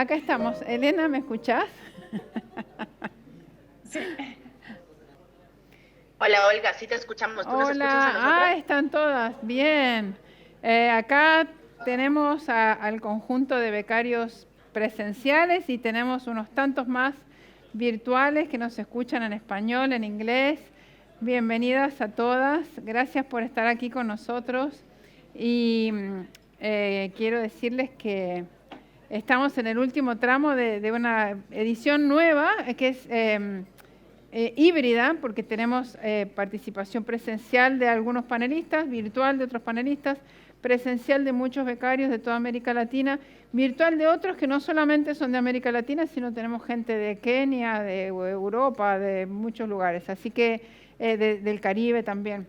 Acá estamos. Elena, ¿me escuchás? Sí. Hola Olga, sí te escuchamos. ¿Tú nos escuchas a nosotros? Están todas. Bien. Acá tenemos al conjunto de becarios presenciales y tenemos unos tantos más virtuales que nos escuchan en español, en inglés. Bienvenidas a todas. Gracias por estar aquí con nosotros. Y quiero decirles que estamos en el último tramo de una edición nueva que es híbrida, porque tenemos participación presencial de algunos panelistas, virtual de otros panelistas, presencial de muchos becarios de toda América Latina, virtual de otros que no solamente son de América Latina, sino tenemos gente de Kenia, de Europa, de muchos lugares, así que del Caribe también.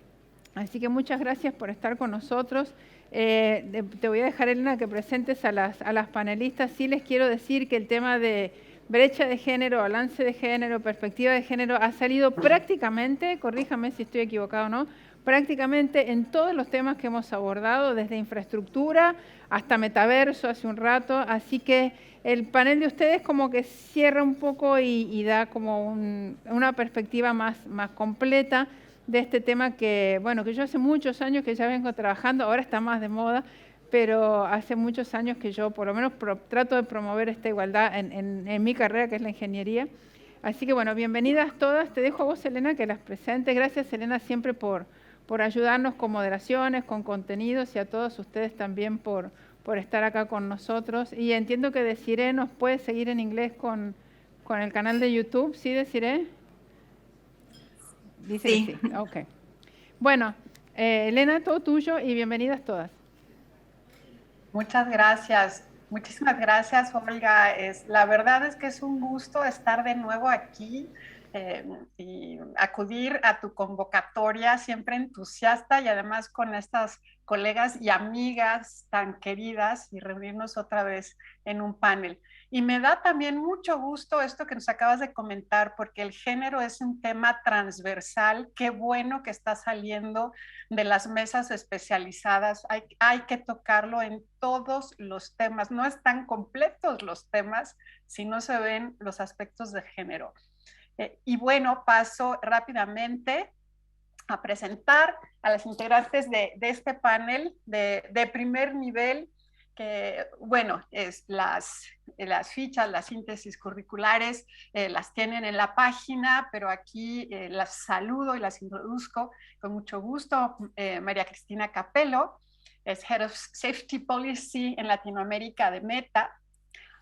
Así que muchas gracias por estar con nosotros. Te voy a dejar, Elena, que presentes a las panelistas. Sí les quiero decir que el tema de brecha de género, balance de género, perspectiva de género ha salido prácticamente, corríjame si estoy equivocado o no, prácticamente en todos los temas que hemos abordado, desde infraestructura hasta metaverso hace un rato. Así que el panel de ustedes como que cierra un poco y da como una perspectiva más completa de este tema que, bueno, que yo hace muchos años que ya vengo trabajando, ahora está más de moda, pero hace muchos años que yo por lo menos trato de promover esta igualdad en mi carrera, que es la ingeniería. Así que bueno, bienvenidas todas. Te dejo a vos, Elena, que las presentes. Gracias, Elena, siempre por ayudarnos con moderaciones, con contenidos, y a todos ustedes también por estar acá con nosotros. Y entiendo que Desiree nos puede seguir en inglés con el canal de YouTube. ¿Sí, Desiree? Dice sí. Que sí. Ok. Bueno, Elena, todo tuyo y bienvenidas todas. Muchas gracias. Muchísimas gracias, Olga. La verdad es que es un gusto estar de nuevo aquí y acudir a tu convocatoria, siempre entusiasta, y además con estas colegas y amigas tan queridas, y reunirnos otra vez en un panel. Y me da también mucho gusto esto que nos acabas de comentar, porque el género es un tema transversal. Qué bueno que está saliendo de las mesas especializadas. Hay que tocarlo en todos los temas. No están completos los temas si no se ven los aspectos de género. Y bueno, paso rápidamente a presentar a las integrantes de este panel de primer nivel, que, bueno, las fichas, las síntesis curriculares las tienen en la página, pero aquí las saludo y las introduzco con mucho gusto. María Cristina Capello es Head of Safety Policy en Latinoamérica de Meta.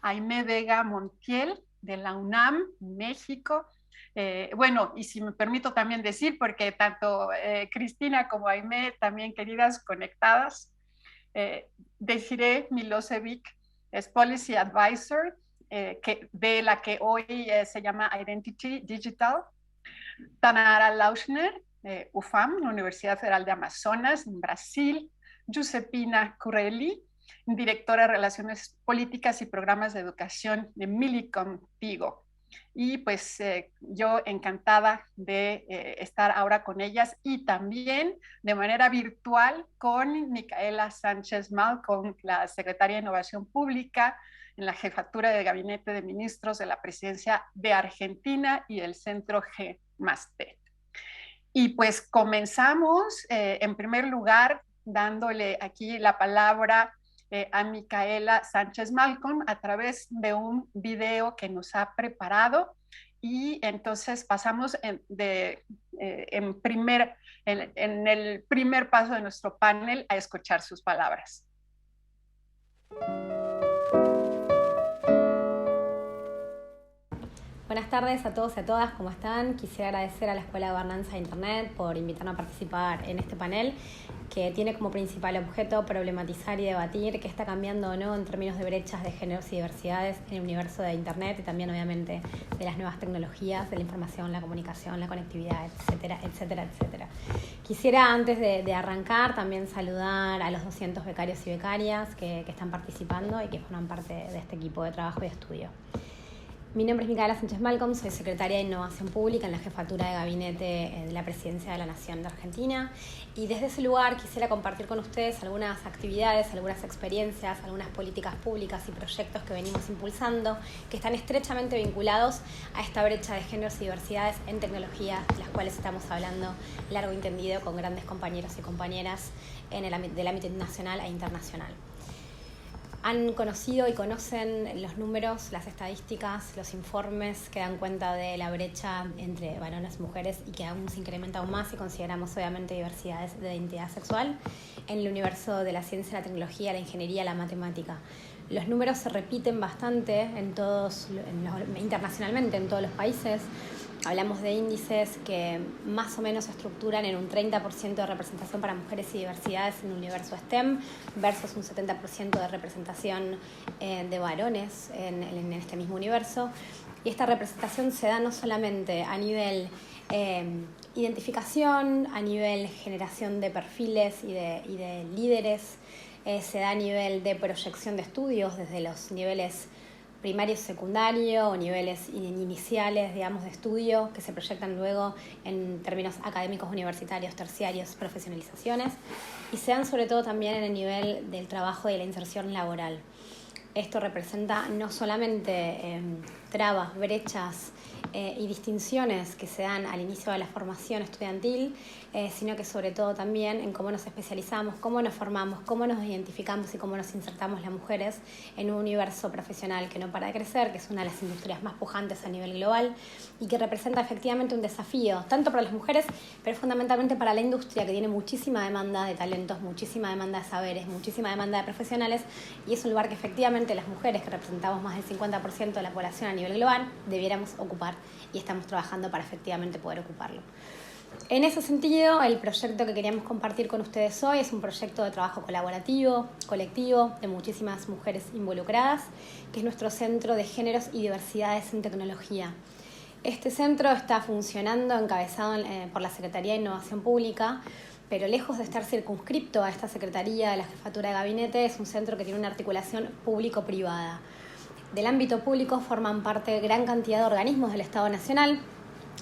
Aimé Vega Montiel, de la UNAM, México. Bueno, y si me permito también decir, porque tanto Cristina como Aimé, también queridas conectadas, Desiree Milosevic es Policy Advisor, de la que hoy se llama Identity Digital. Tanara Lauschner, UFAM, la Universidad Federal de Amazonas, en Brasil. Giuseppina Curelli, directora de Relaciones Políticas y Programas de Educación de Millicom Tigo. Y pues yo encantada de estar ahora con ellas, y también de manera virtual con Micaela Sánchez Malcom, la secretaria de Innovación Pública en la Jefatura de Gabinete de Ministros de la Presidencia de Argentina y del Centro G+T. Y pues comenzamos en primer lugar dándole aquí la palabra a Micaela Sánchez Malcom a través de un video que nos ha preparado, y entonces pasamos en el primer paso de nuestro panel a escuchar sus palabras. Buenas tardes a todos y a todas, ¿cómo están? Quisiera agradecer a la Escuela de Gobernanza de Internet por invitarme a participar en este panel, que tiene como principal objeto problematizar y debatir qué está cambiando o no en términos de brechas de géneros y diversidades en el universo de Internet, y también obviamente de las nuevas tecnologías, de la información, la comunicación, la conectividad, etcétera, etcétera, etcétera. Quisiera, antes de arrancar, también saludar a los 200 becarios y becarias que están participando y que forman parte de este equipo de trabajo y estudio. Mi nombre es Micaela Sánchez Malcom, soy secretaria de Innovación Pública en la Jefatura de Gabinete de la Presidencia de la Nación de Argentina, y desde ese lugar quisiera compartir con ustedes algunas actividades, algunas experiencias, algunas políticas públicas y proyectos que venimos impulsando que están estrechamente vinculados a esta brecha de géneros y diversidades en tecnología, de las cuales estamos hablando largo y tendido con grandes compañeros y compañeras del ámbito nacional e internacional. Han conocido y conocen los números, las estadísticas, los informes que dan cuenta de la brecha entre varones y mujeres y que aún se incrementa aún más si consideramos obviamente diversidades de identidad sexual en el universo de la ciencia, la tecnología, la ingeniería, la matemática. Los números se repiten bastante internacionalmente en todos los países. Hablamos de índices que más o menos se estructuran en un 30% de representación para mujeres y diversidades en el universo STEM versus un 70% de representación de varones en este mismo universo. Y esta representación se da no solamente a nivel identificación, a nivel generación de perfiles y de líderes, se da a nivel de proyección de estudios desde los niveles primario, secundario o niveles iniciales, digamos, de estudio que se proyectan luego en términos académicos, universitarios, terciarios, profesionalizaciones, y se dan sobre todo también en el nivel del trabajo y de la inserción laboral. Esto representa no solamente trabas, brechas y distinciones que se dan al inicio de la formación estudiantil, sino que sobre todo también en cómo nos especializamos, cómo nos formamos, cómo nos identificamos y cómo nos insertamos las mujeres en un universo profesional que no para de crecer, que es una de las industrias más pujantes a nivel global y que representa efectivamente un desafío, tanto para las mujeres, pero fundamentalmente para la industria, que tiene muchísima demanda de talentos, muchísima demanda de saberes, muchísima demanda de profesionales, y es un lugar que efectivamente las mujeres, que representamos más del 50% de la población a nivel global, debiéramos ocupar, y estamos trabajando para efectivamente poder ocuparlo. En ese sentido, el proyecto que queríamos compartir con ustedes hoy es un proyecto de trabajo colaborativo, colectivo, de muchísimas mujeres involucradas, que es nuestro Centro de Géneros y Diversidades en Tecnología. Este centro está funcionando, encabezado por la Secretaría de Innovación Pública, pero lejos de estar circunscripto a esta Secretaría de la Jefatura de Gabinete, es un centro que tiene una articulación público-privada. Del ámbito público forman parte gran cantidad de organismos del Estado Nacional,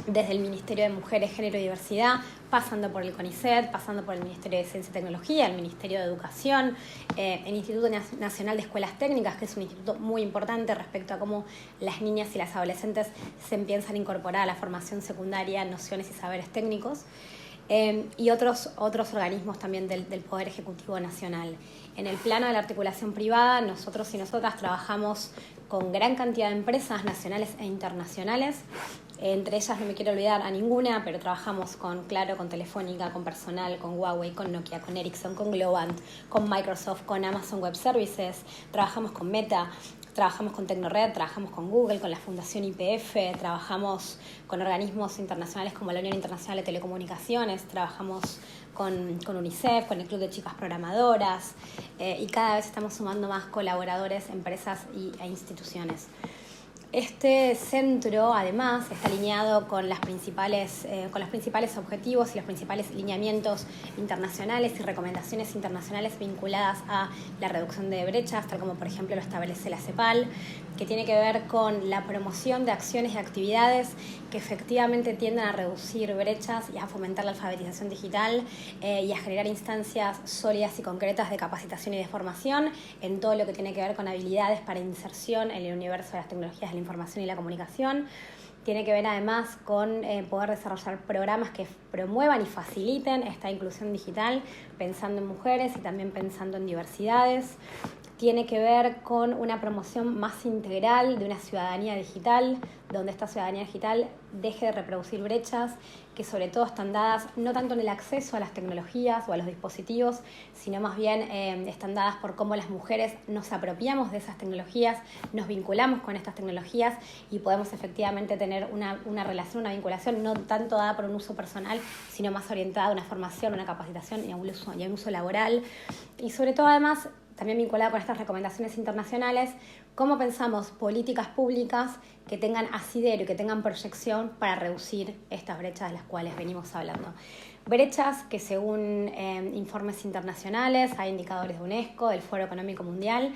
desde el Ministerio de Mujeres, Género y Diversidad, pasando por el CONICET, pasando por el Ministerio de Ciencia y Tecnología, el Ministerio de Educación, el Instituto Nacional de Escuelas Técnicas, que es un instituto muy importante respecto a cómo las niñas y las adolescentes se empiezan a incorporar a la formación secundaria, nociones y saberes técnicos, y otros organismos también del Poder Ejecutivo Nacional. En el plano de la articulación privada, nosotros y nosotras trabajamos con gran cantidad de empresas nacionales e internacionales. Entre ellas no me quiero olvidar a ninguna, pero trabajamos con Claro, con Telefónica, con Personal, con Huawei, con Nokia, con Ericsson, con Globant, con Microsoft, con Amazon Web Services, trabajamos con Meta, trabajamos con Tecnored, trabajamos con Google, con la Fundación YPF, trabajamos con organismos internacionales como la Unión Internacional de Telecomunicaciones, trabajamos con UNICEF, con el Club de Chicas Programadoras, y cada vez estamos sumando más colaboradores, empresas e instituciones. Este centro, además, está alineado con los principales objetivos y los principales lineamientos internacionales y recomendaciones internacionales vinculadas a la reducción de brechas, tal como, por ejemplo, lo establece la CEPAL, que tiene que ver con la promoción de acciones y actividades que efectivamente tiendan a reducir brechas y a fomentar la alfabetización digital y a generar instancias sólidas y concretas de capacitación y de formación en todo lo que tiene que ver con habilidades para inserción en el universo de las tecnologías de la información y la comunicación. Tiene que ver además con poder desarrollar programas que promuevan y faciliten esta inclusión digital, pensando en mujeres y también pensando en diversidades. Tiene que ver con una promoción más integral de una ciudadanía digital, donde esta ciudadanía digital deje de reproducir brechas que sobre todo están dadas no tanto en el acceso a las tecnologías o a los dispositivos, sino más bien están dadas por cómo las mujeres nos apropiamos de esas tecnologías, nos vinculamos con estas tecnologías y podemos efectivamente tener una relación, una vinculación no tanto dada por un uso personal, sino más orientada a una formación, una capacitación y a un uso laboral. Y sobre todo además, también vinculada con estas recomendaciones internacionales, cómo pensamos políticas públicas que tengan asidero y que tengan proyección para reducir estas brechas de las cuales venimos hablando. Brechas que según informes internacionales, hay indicadores de UNESCO, del Foro Económico Mundial,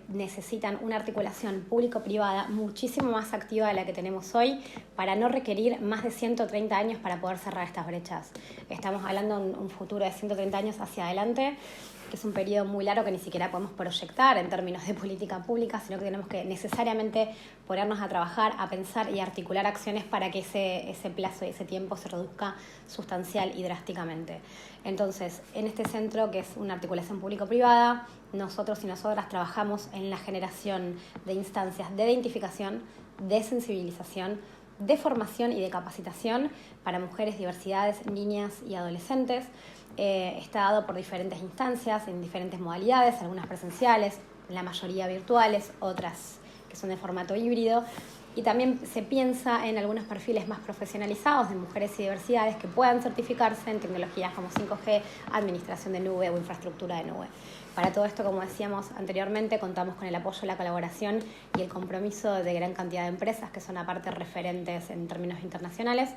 necesitan una articulación público-privada muchísimo más activa de la que tenemos hoy para no requerir más de 130 años para poder cerrar estas brechas. Estamos hablando de un futuro de 130 años hacia adelante, que es un periodo muy largo que ni siquiera podemos proyectar en términos de política pública, sino que tenemos que necesariamente ponernos a trabajar, a pensar y articular acciones para que ese plazo y ese tiempo se reduzca sustancial y drásticamente. Entonces, en este centro, que es una articulación público-privada, nosotros y nosotras trabajamos en la generación de instancias de identificación, de sensibilización, de formación y de capacitación para mujeres, diversidades, niñas y adolescentes. Está dado por diferentes instancias, en diferentes modalidades, algunas presenciales, la mayoría virtuales, otras que son de formato híbrido. Y también se piensa en algunos perfiles más profesionalizados de mujeres y diversidades que puedan certificarse en tecnologías como 5G, administración de nube o infraestructura de nube. Para todo esto, como decíamos anteriormente, contamos con el apoyo, la colaboración y el compromiso de gran cantidad de empresas que son aparte referentes en términos internacionales,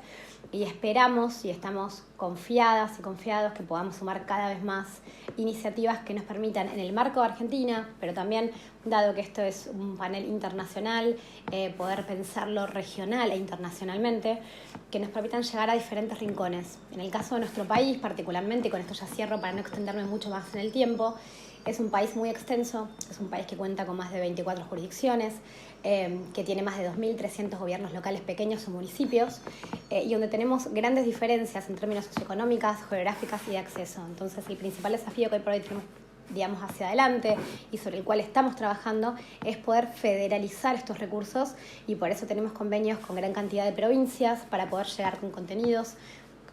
y esperamos y estamos confiadas y confiados que podamos sumar cada vez más iniciativas que nos permitan en el marco de Argentina, pero también, dado que esto es un panel internacional, poder pensarlo regional e internacionalmente, que nos permitan llegar a diferentes rincones. En el caso de nuestro país, particularmente, y con esto ya cierro para no extenderme mucho más en el tiempo, es un país muy extenso, es un país que cuenta con más de 24 jurisdicciones, que tiene más de 2.300 gobiernos locales pequeños o municipios, y donde tenemos grandes diferencias en términos socioeconómicas, geográficas y de acceso. Entonces, el principal desafío que hoy por hoy tenemos, digamos, hacia adelante y sobre el cual estamos trabajando es poder federalizar estos recursos, y por eso tenemos convenios con gran cantidad de provincias para poder llegar con contenidos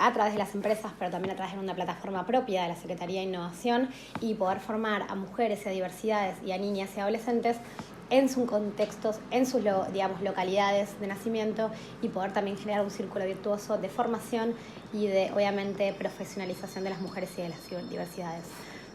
a través de las empresas, pero también a través de una plataforma propia de la Secretaría de Innovación, y poder formar a mujeres y a diversidades y a niñas y adolescentes en sus contextos, en sus localidades de nacimiento, y poder también generar un círculo virtuoso de formación y de, obviamente, profesionalización de las mujeres y de las diversidades.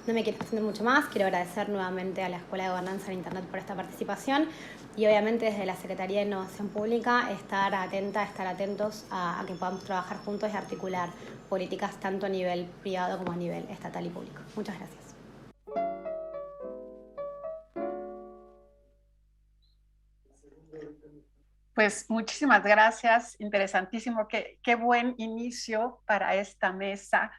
No me quiero extender mucho más, quiero agradecer nuevamente a la Escuela de Gobernanza en Internet por esta participación, y obviamente desde la Secretaría de Innovación Pública estar atentos a que podamos trabajar juntos y articular políticas tanto a nivel privado como a nivel estatal y público. Muchas gracias. Pues muchísimas gracias, interesantísimo, qué buen inicio para esta mesa,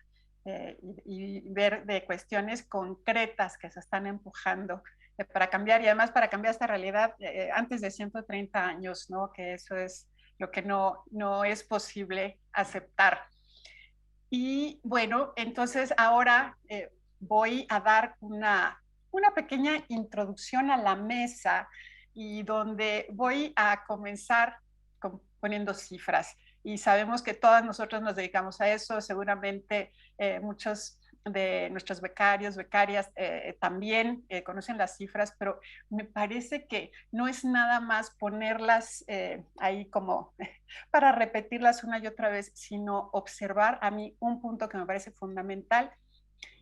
y ver de cuestiones concretas que se están empujando para cambiar, y además para cambiar esta realidad antes de 130 años, ¿no? Que eso es lo que no es posible aceptar. Y bueno, entonces ahora voy a dar una pequeña introducción a la mesa, y donde voy a comenzar poniendo cifras. Y sabemos que todas nosotros nos dedicamos a eso, seguramente muchos de nuestros becarios, becarias también conocen las cifras, pero me parece que no es nada más ponerlas ahí como para repetirlas una y otra vez, sino observar a mí un punto que me parece fundamental,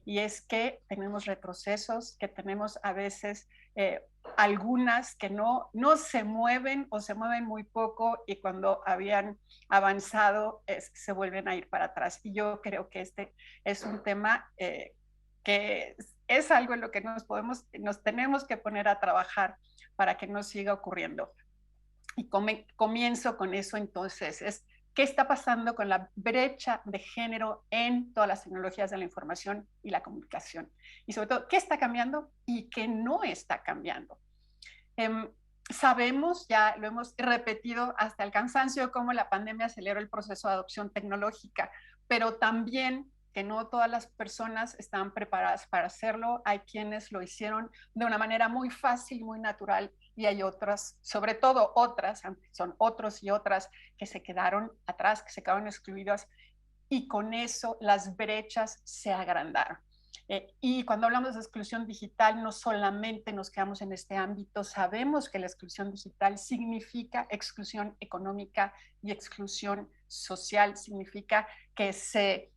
y es que tenemos retrocesos, que tenemos a veces algunas que no se mueven o se mueven muy poco, y cuando habían avanzado se vuelven a ir para atrás. Y yo creo que este es un tema que es algo en lo que nos tenemos que poner a trabajar para que no siga ocurriendo. Y comienzo con eso entonces, ¿qué está pasando con la brecha de género en todas las tecnologías de la información y la comunicación? Y sobre todo, ¿qué está cambiando y qué no está cambiando? Sabemos, ya lo hemos repetido hasta el cansancio, cómo la pandemia aceleró el proceso de adopción tecnológica, pero también que no todas las personas estaban preparadas para hacerlo. Hay quienes lo hicieron de una manera muy fácil, muy natural, y hay otras, sobre todo otras, son otros y otras que se quedaron atrás, que se quedaron excluidas, y con eso las brechas se agrandaron. Y cuando hablamos de exclusión digital, no solamente nos quedamos en este ámbito, sabemos que la exclusión digital significa exclusión económica y exclusión social, significa que se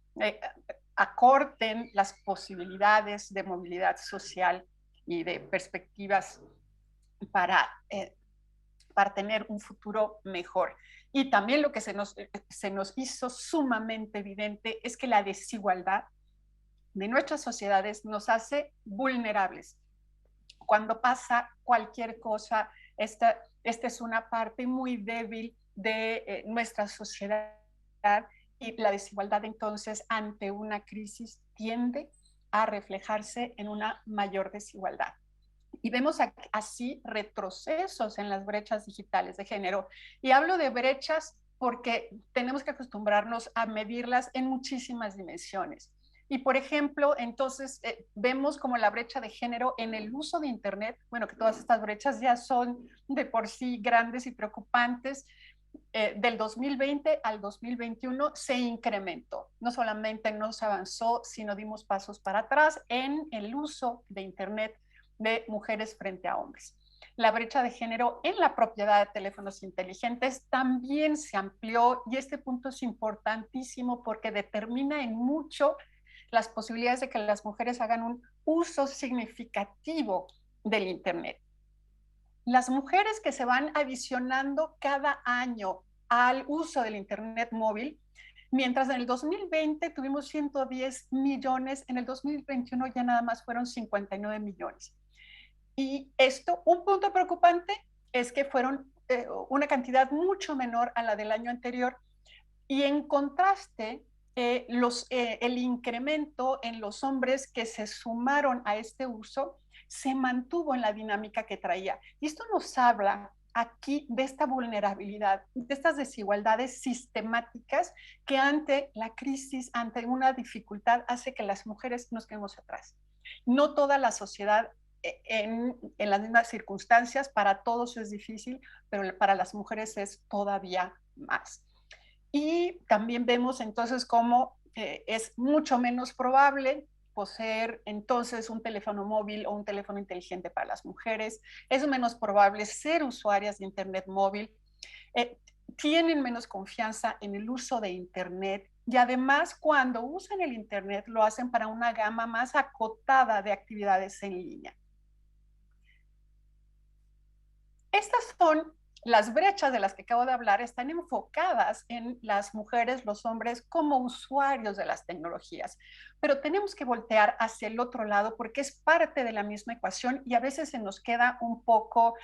acorten las posibilidades de movilidad social y de perspectivas para tener un futuro mejor. Y también lo que se nos hizo sumamente evidente es que la desigualdad de nuestras sociedades nos hace vulnerables. Cuando pasa cualquier cosa, esta es una parte muy débil de nuestra sociedad, y la desigualdad entonces ante una crisis tiende a reflejarse en una mayor desigualdad. Y vemos así retrocesos en las brechas digitales de género. Y hablo de brechas porque tenemos que acostumbrarnos a medirlas en muchísimas dimensiones. Y por ejemplo, entonces vemos como la brecha de género en el uso de Internet, bueno, que todas estas brechas ya son de por sí grandes y preocupantes. Del 2020 al 2021 se incrementó. No solamente no se avanzó, sino dimos pasos para atrás en el uso de Internet de mujeres frente a hombres. La brecha de género en la propiedad de teléfonos inteligentes también se amplió, y este punto es importantísimo porque determina en mucho las posibilidades de que las mujeres hagan un uso significativo del Internet. Las mujeres que se van adicionando cada año al uso del Internet móvil, mientras en el 2020 tuvimos 110 millones, en el 2021 ya nada más fueron 59 millones. Y esto, un punto preocupante es que fueron una cantidad mucho menor a la del año anterior, y en contraste, el incremento en los hombres que se sumaron a este uso se mantuvo en la dinámica que traía. Y esto nos habla aquí de esta vulnerabilidad, de estas desigualdades sistemáticas que ante la crisis, ante una dificultad, hace que las mujeres nos quedemos atrás. No toda la sociedad en las mismas circunstancias, para todos es difícil, pero para las mujeres es todavía más. Y también vemos entonces cómo es mucho menos probable poseer entonces un teléfono móvil o un teléfono inteligente para las mujeres, es menos probable ser usuarias de Internet móvil, tienen menos confianza en el uso de Internet, y además cuando usan el Internet lo hacen para una gama más acotada de actividades en línea. Estas son las brechas de las que acabo de hablar, están enfocadas en las mujeres, los hombres como usuarios de las tecnologías, pero tenemos que voltear hacia el otro lado porque es parte de la misma ecuación y a veces se nos queda un poco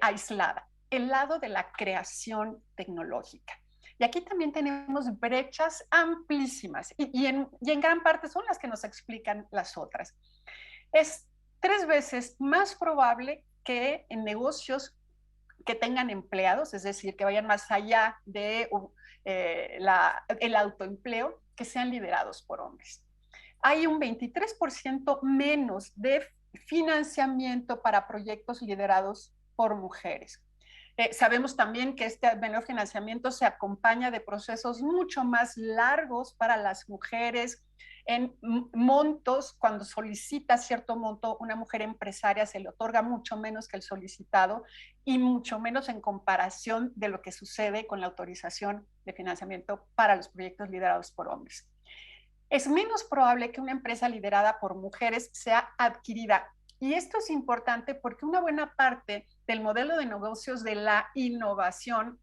aislada, el lado de la creación tecnológica. Y aquí también tenemos brechas amplísimas y en gran parte son las que nos explican las otras. Es 3 veces más probable que en negocios que tengan empleados, es decir, que vayan más allá de el autoempleo, que sean liderados por hombres. Hay un 23% menos de financiamiento para proyectos liderados por mujeres. Sabemos también que este menor financiamiento se acompaña de procesos mucho más largos para las mujeres, en montos. Cuando solicita cierto monto, una mujer empresaria se le otorga mucho menos que el solicitado y mucho menos en comparación de lo que sucede con la autorización de financiamiento para los proyectos liderados por hombres. Es menos probable que una empresa liderada por mujeres sea adquirida. Y esto es importante porque una buena parte del modelo de negocios de la innovación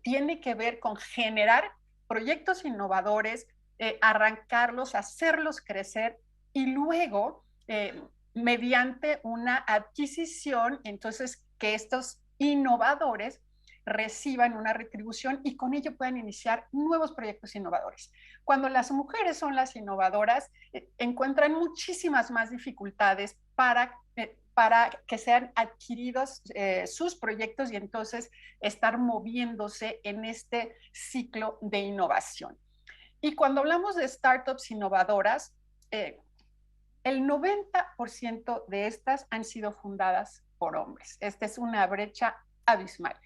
tiene que ver con generar proyectos innovadores, arrancarlos, hacerlos crecer y luego, mediante una adquisición, entonces que estos innovadores reciban una retribución y con ello puedan iniciar nuevos proyectos innovadores. Cuando las mujeres son las innovadoras, encuentran muchísimas más dificultades para que sean adquiridos sus proyectos y entonces estar moviéndose en este ciclo de innovación. Y cuando hablamos de startups innovadoras, el 90% de estas han sido fundadas por hombres. Esta es una brecha abismal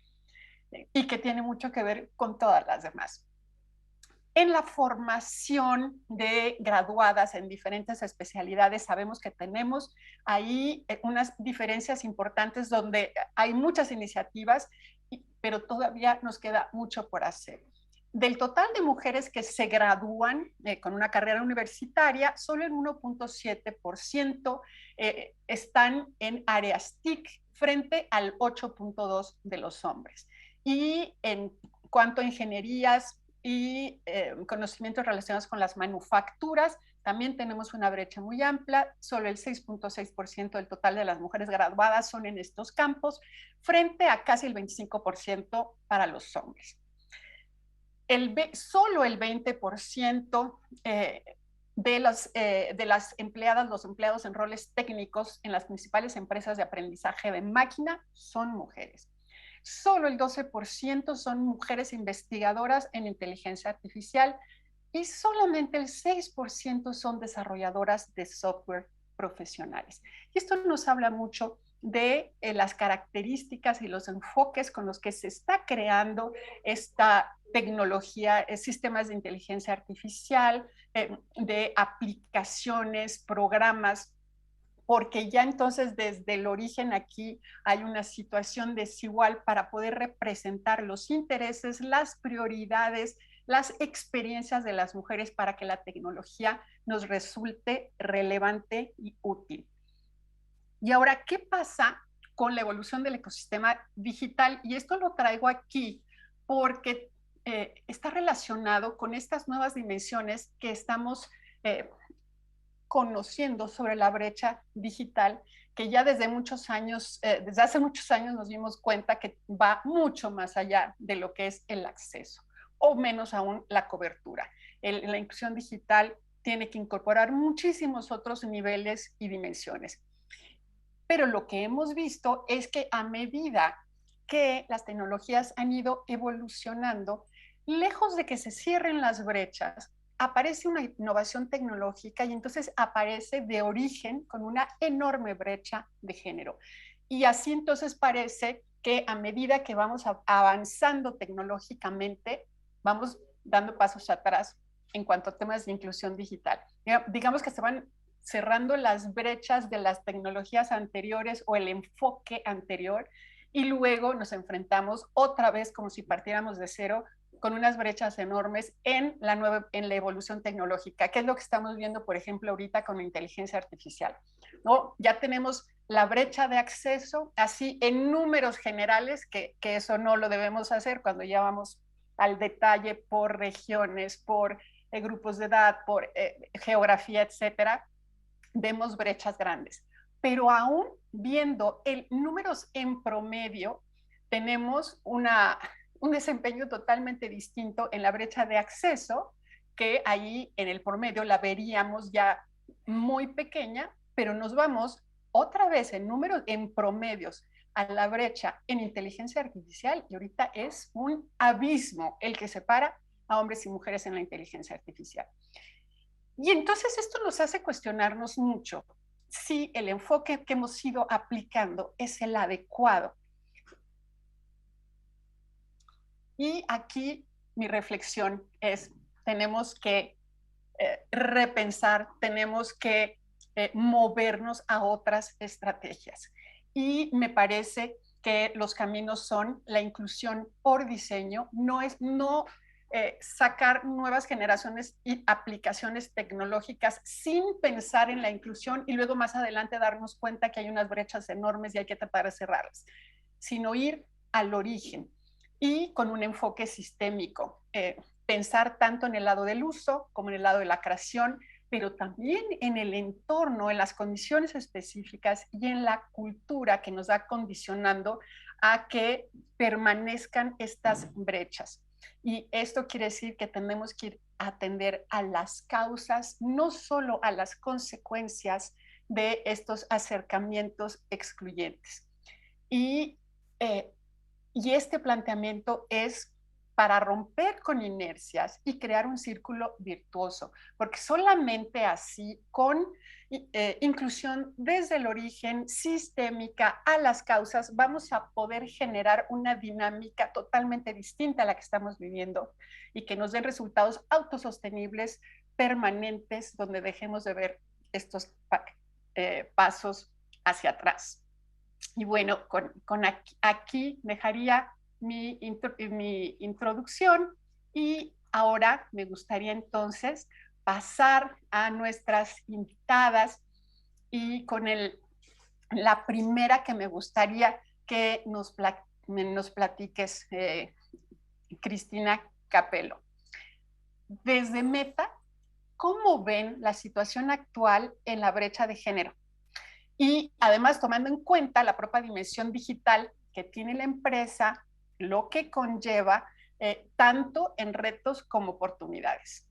y que tiene mucho que ver con todas las demás. En la formación de graduadas en diferentes especialidades, sabemos que tenemos ahí unas diferencias importantes donde hay muchas iniciativas, pero todavía nos queda mucho por hacer. del total de mujeres que se gradúan con una carrera universitaria, solo el 1.7% están en áreas TIC frente al 8.2% de los hombres. Y en cuanto a ingenierías y conocimientos relacionados con las manufacturas, también tenemos una brecha muy amplia, solo el 6.6% del total de las mujeres graduadas son en estos campos, frente a casi el 25% para los hombres. Solo el 20% de las empleadas, los empleados en roles técnicos en las principales empresas de aprendizaje de máquina son mujeres. Solo el 12% son mujeres investigadoras en inteligencia artificial y solamente el 6% son desarrolladoras de software profesionales. Y esto nos habla mucho de las características y los enfoques con los que se está creando esta tecnología, sistemas de inteligencia artificial, de aplicaciones, programas, porque ya entonces desde el origen aquí hay una situación desigual para poder representar los intereses, las prioridades, las experiencias de las mujeres para que la tecnología nos resulte relevante y útil. Y ahora, ¿qué pasa con la evolución del ecosistema digital? Y esto lo traigo aquí porque está relacionado con estas nuevas dimensiones que estamos conociendo sobre la brecha digital, que ya desde hace muchos años nos dimos cuenta que va mucho más allá de lo que es el acceso, o menos aún la cobertura. La inclusión digital tiene que incorporar muchísimos otros niveles y dimensiones. Pero lo que hemos visto es que a medida que las tecnologías han ido evolucionando, lejos de que se cierren las brechas, aparece una innovación tecnológica y entonces aparece de origen con una enorme brecha de género. Y así entonces parece que a medida que vamos avanzando tecnológicamente, vamos dando pasos atrás en cuanto a temas de inclusión digital. Digamos que se van cerrando las brechas de las tecnologías anteriores o el enfoque anterior y luego nos enfrentamos otra vez como si partiéramos de cero con unas brechas enormes en la evolución tecnológica, que es lo que estamos viendo, por ejemplo, ahorita con la inteligencia artificial, ¿no? Ya tenemos la brecha de acceso, así en números generales, que eso no lo debemos hacer cuando ya vamos al detalle por regiones, por grupos de edad, por geografía, etcétera, vemos brechas grandes. Pero aún viendo números en promedio, tenemos un desempeño totalmente distinto en la brecha de acceso, que ahí en el promedio la veríamos ya muy pequeña, pero nos vamos otra vez en números, en promedios, a la brecha en inteligencia artificial y ahorita es un abismo el que separa a hombres y mujeres en la inteligencia artificial. Y entonces esto nos hace cuestionarnos mucho si el enfoque que hemos ido aplicando es el adecuado. Y aquí mi reflexión es, tenemos que repensar, tenemos que movernos a otras estrategias. Y me parece que los caminos son la inclusión por diseño, no sacar nuevas generaciones y aplicaciones tecnológicas sin pensar en la inclusión y luego más adelante darnos cuenta que hay unas brechas enormes y hay que tratar de cerrarlas, sino ir al origen y con un enfoque sistémico, pensar tanto en el lado del uso como en el lado de la creación, pero también en el entorno, en las condiciones específicas y en la cultura que nos va condicionando a que permanezcan estas brechas. Y esto quiere decir que tenemos que ir a atender a las causas, no solo a las consecuencias de estos acercamientos excluyentes. Y este planteamiento es para romper con inercias y crear un círculo virtuoso, porque solamente así, con inclusión desde el origen, sistémica a las causas, vamos a poder generar una dinámica totalmente distinta a la que estamos viviendo y que nos den resultados autosostenibles, permanentes, donde dejemos de ver estos pasos hacia atrás. Y bueno, aquí dejaría mi introducción Y ahora me gustaría entonces pasar a nuestras invitadas y con la primera que me gustaría que nos platiques, Cristina Capello. Desde Meta, ¿cómo ven la situación actual en la brecha de género? Y además tomando en cuenta la propia dimensión digital que tiene la empresa, lo que conlleva tanto en retos como oportunidades.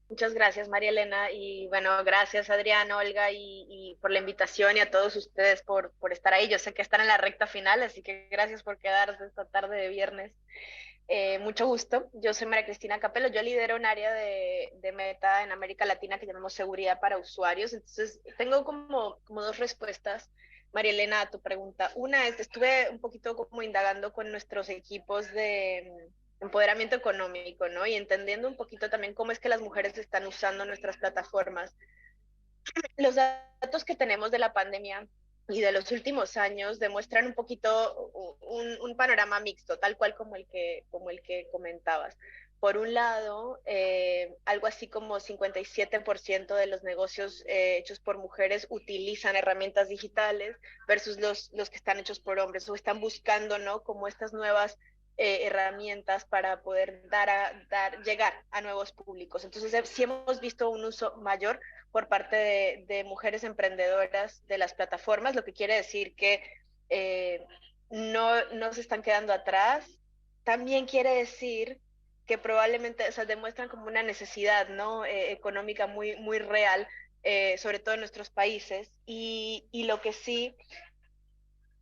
Muchas gracias, María Elena, y bueno, gracias Adrián, Olga, y por la invitación y a todos ustedes por estar ahí. Yo sé que están en la recta final, así que gracias por quedarse esta tarde de viernes. Mucho gusto, yo soy María Cristina Capello, yo lidero un área de Meta en América Latina que llamamos seguridad para usuarios, entonces tengo como dos respuestas, María Elena, a tu pregunta. Una es, estuve un poquito como indagando con nuestros equipos de empoderamiento económico, ¿no? Y entendiendo un poquito también cómo es que las mujeres están usando nuestras plataformas. Los datos que tenemos de la pandemia y de los últimos años demuestran un poquito un panorama mixto, tal cual como el que comentabas. Por un lado, algo así como 57% de los negocios hechos por mujeres utilizan herramientas digitales versus los que están hechos por hombres o están buscando, ¿no? Como estas nuevas herramientas para poder llegar a nuevos públicos. Entonces, sí hemos visto un uso mayor por parte de mujeres emprendedoras de las plataformas, lo que quiere decir que no se están quedando atrás. También quiere decir que probablemente, o sea, demuestran como una necesidad, ¿no? Económica muy, muy real, sobre todo en nuestros países. Y lo que sí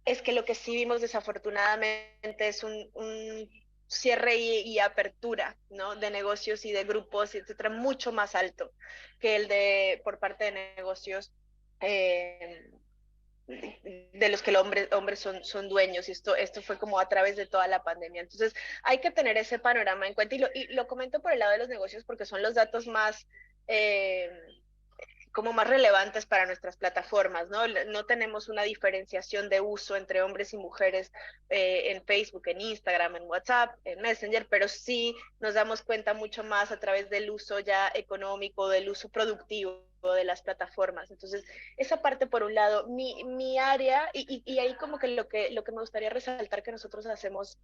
es que lo que sí vimos desafortunadamente es un cierre y apertura, ¿no? De negocios y de grupos, etcétera, mucho más alto que el de por parte de negocios de los que los hombres son dueños, y esto fue como a través de toda la pandemia. Entonces hay que tener ese panorama en cuenta, y lo comento por el lado de los negocios porque son los datos más como más relevantes para nuestras plataformas, ¿no? No tenemos una diferenciación de uso entre hombres y mujeres en Facebook, en Instagram, en WhatsApp, en Messenger, pero sí nos damos cuenta mucho más a través del uso ya económico, del uso productivo de las plataformas. Entonces, esa parte por un lado, mi área, y ahí como que lo que me gustaría resaltar que nosotros hacemos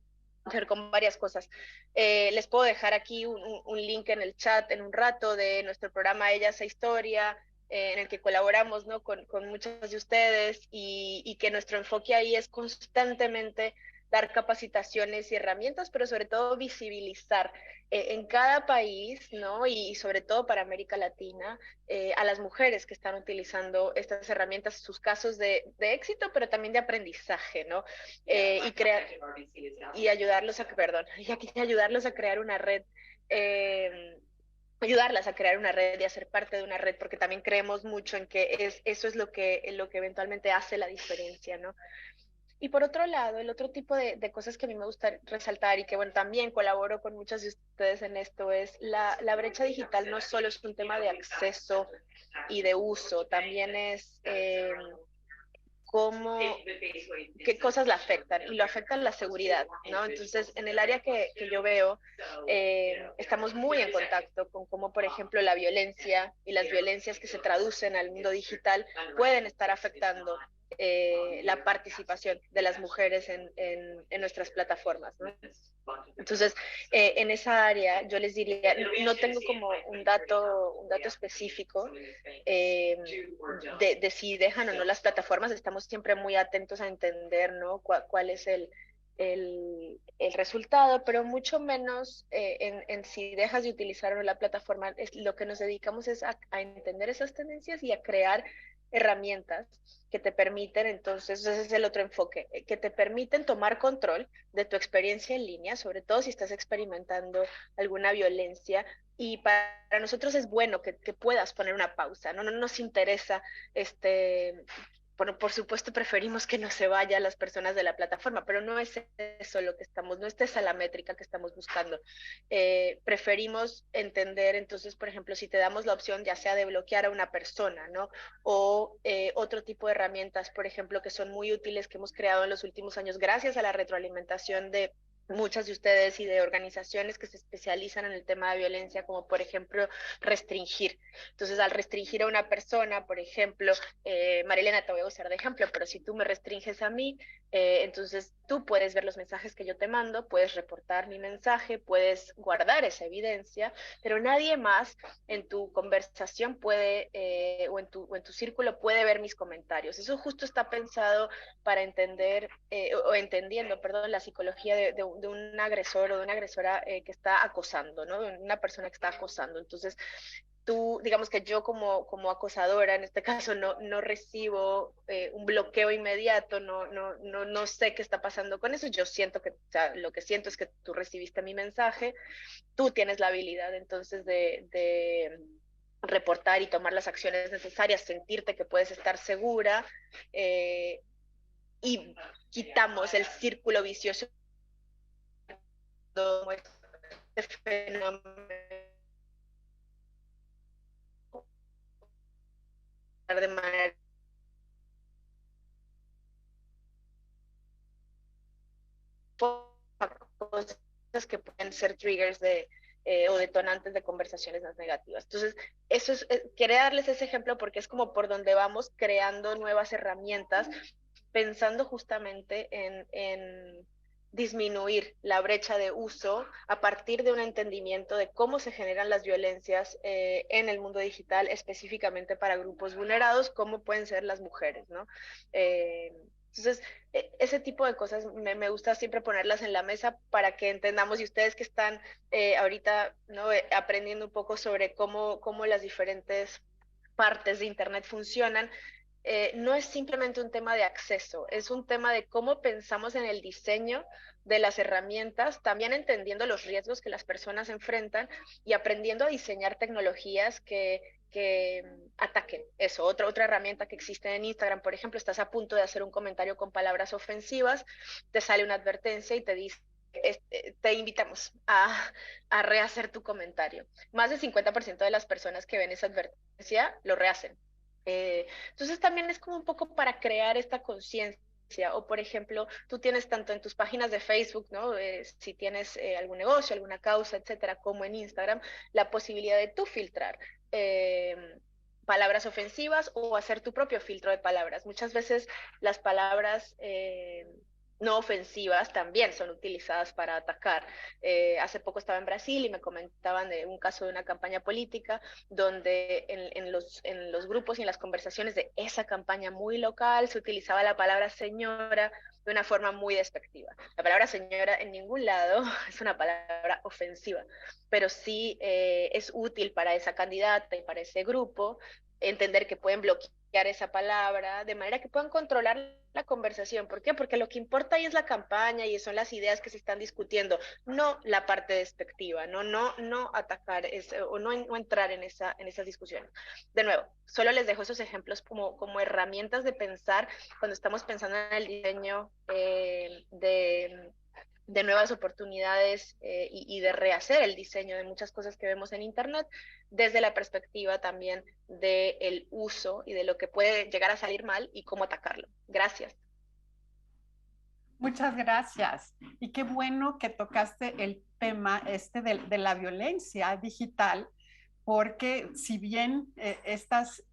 con varias cosas. Les puedo dejar aquí un link en el chat en un rato de nuestro programa Ella Hace Historia, en el que colaboramos, ¿no? con muchos de ustedes, y que nuestro enfoque ahí es constantemente dar capacitaciones y herramientas, pero sobre todo visibilizar en cada país, ¿no? Y sobre todo para América Latina, a las mujeres que están utilizando estas herramientas, sus casos de éxito, pero también de aprendizaje, ¿no? Y crear y ayudarlos a, perdón, y ayudarlos a crear una red. Ayudarlas a crear una red y a ser parte de una red, porque también creemos mucho en que eso es lo que eventualmente hace la diferencia, ¿no? Y por otro lado, el otro tipo de cosas que a mí me gusta resaltar, y que bueno, también colaboro con muchas de ustedes en esto, es la brecha digital. No solo es un tema de acceso y de uso, también es qué cosas la afectan, y lo afectan la seguridad, ¿no? Entonces, en el área que yo veo, estamos muy en contacto con cómo, por ejemplo, la violencia y las violencias que se traducen al mundo digital pueden estar afectando la participación de las mujeres en nuestras plataformas, ¿no? Entonces, en esa área yo les diría, no tengo como un dato específico de si dejan o no las plataformas. Estamos siempre muy atentos a entender, ¿no? cuál es el resultado, pero mucho menos en si dejas de utilizar o no la plataforma. Lo que nos dedicamos es a entender esas tendencias y a crear herramientas que te permiten, entonces ese es el otro enfoque, que te permiten tomar control de tu experiencia en línea, sobre todo si estás experimentando alguna violencia. Y para nosotros es bueno que puedas poner una pausa, no nos interesa por supuesto preferimos que no se vayan las personas de la plataforma, pero no es eso lo que estamos, no es esa la métrica que estamos buscando. Preferimos entender, entonces, por ejemplo, si te damos la opción ya sea de bloquear a una persona, ¿no? O otro tipo de herramientas, por ejemplo, que son muy útiles, que hemos creado en los últimos años gracias a la retroalimentación de muchas de ustedes y de organizaciones que se especializan en el tema de violencia, como por ejemplo restringir. Entonces, al restringir a una persona, por ejemplo, Marilena, te voy a usar de ejemplo, pero si tú me restringes a mí, entonces tú puedes ver los mensajes que yo te mando, puedes reportar mi mensaje, puedes guardar esa evidencia, pero nadie más en tu conversación puede, o en tu círculo puede ver mis comentarios. Eso justo está pensado para entender, o entendiendo, perdón, la psicología de un agresor o de una agresora que está acosando, ¿no? De una persona que está acosando. Entonces, tú, digamos que yo como acosadora, en este caso, no recibo un bloqueo inmediato, no sé qué está pasando con eso. Yo siento que, o sea, lo que siento es que tú recibiste mi mensaje, tú tienes la habilidad entonces de reportar y tomar las acciones necesarias, sentirte que puedes estar segura, y quitamos el círculo vicioso este fenómeno de manera cosas que pueden ser triggers o detonantes de conversaciones más negativas. Entonces, eso es, quería darles ese ejemplo porque es como por donde vamos creando nuevas herramientas, pensando justamente en disminuir la brecha de uso a partir de un entendimiento de cómo se generan las violencias en el mundo digital, específicamente para grupos vulnerados, como pueden ser las mujeres, ¿no? Entonces, ese tipo de cosas me gusta siempre ponerlas en la mesa para que entendamos, y ustedes que están ahorita, ¿no? Aprendiendo un poco sobre cómo las diferentes partes de Internet funcionan, no es simplemente un tema de acceso, es un tema de cómo pensamos en el diseño de las herramientas, también entendiendo los riesgos que las personas enfrentan y aprendiendo a diseñar tecnologías que ataquen eso. Otra herramienta que existe en Instagram, por ejemplo, estás a punto de hacer un comentario con palabras ofensivas, te sale una advertencia y te dice: te invitamos a rehacer tu comentario. Más del 50% de las personas que ven esa advertencia lo rehacen. Entonces también es como un poco para crear esta conciencia. O por ejemplo, tú tienes tanto en tus páginas de Facebook, ¿no? Si tienes algún negocio, alguna causa, etcétera, como en Instagram, la posibilidad de tú filtrar palabras ofensivas o hacer tu propio filtro de palabras. Muchas veces las palabras no ofensivas también son utilizadas para atacar. Hace poco estaba en Brasil y me comentaban de un caso de una campaña política donde en los grupos y en las conversaciones de esa campaña muy local se utilizaba la palabra señora de una forma muy despectiva. La palabra señora en ningún lado es una palabra ofensiva, pero sí es útil para esa candidata y para ese grupo entender que pueden bloquear esa palabra, de manera que puedan controlar la conversación. ¿Por qué? Porque lo que importa ahí es la campaña y son las ideas que se están discutiendo, no la parte despectiva, no atacar o no entrar en esas discusiones. De nuevo, solo les dejo esos ejemplos como herramientas de pensar cuando estamos pensando en el diseño de nuevas oportunidades y de rehacer el diseño de muchas cosas que vemos en Internet desde la perspectiva también del uso y de lo que puede llegar a salir mal y cómo atacarlo. Gracias. Muchas gracias. Y qué bueno que tocaste el tema de la violencia digital, porque si bien estas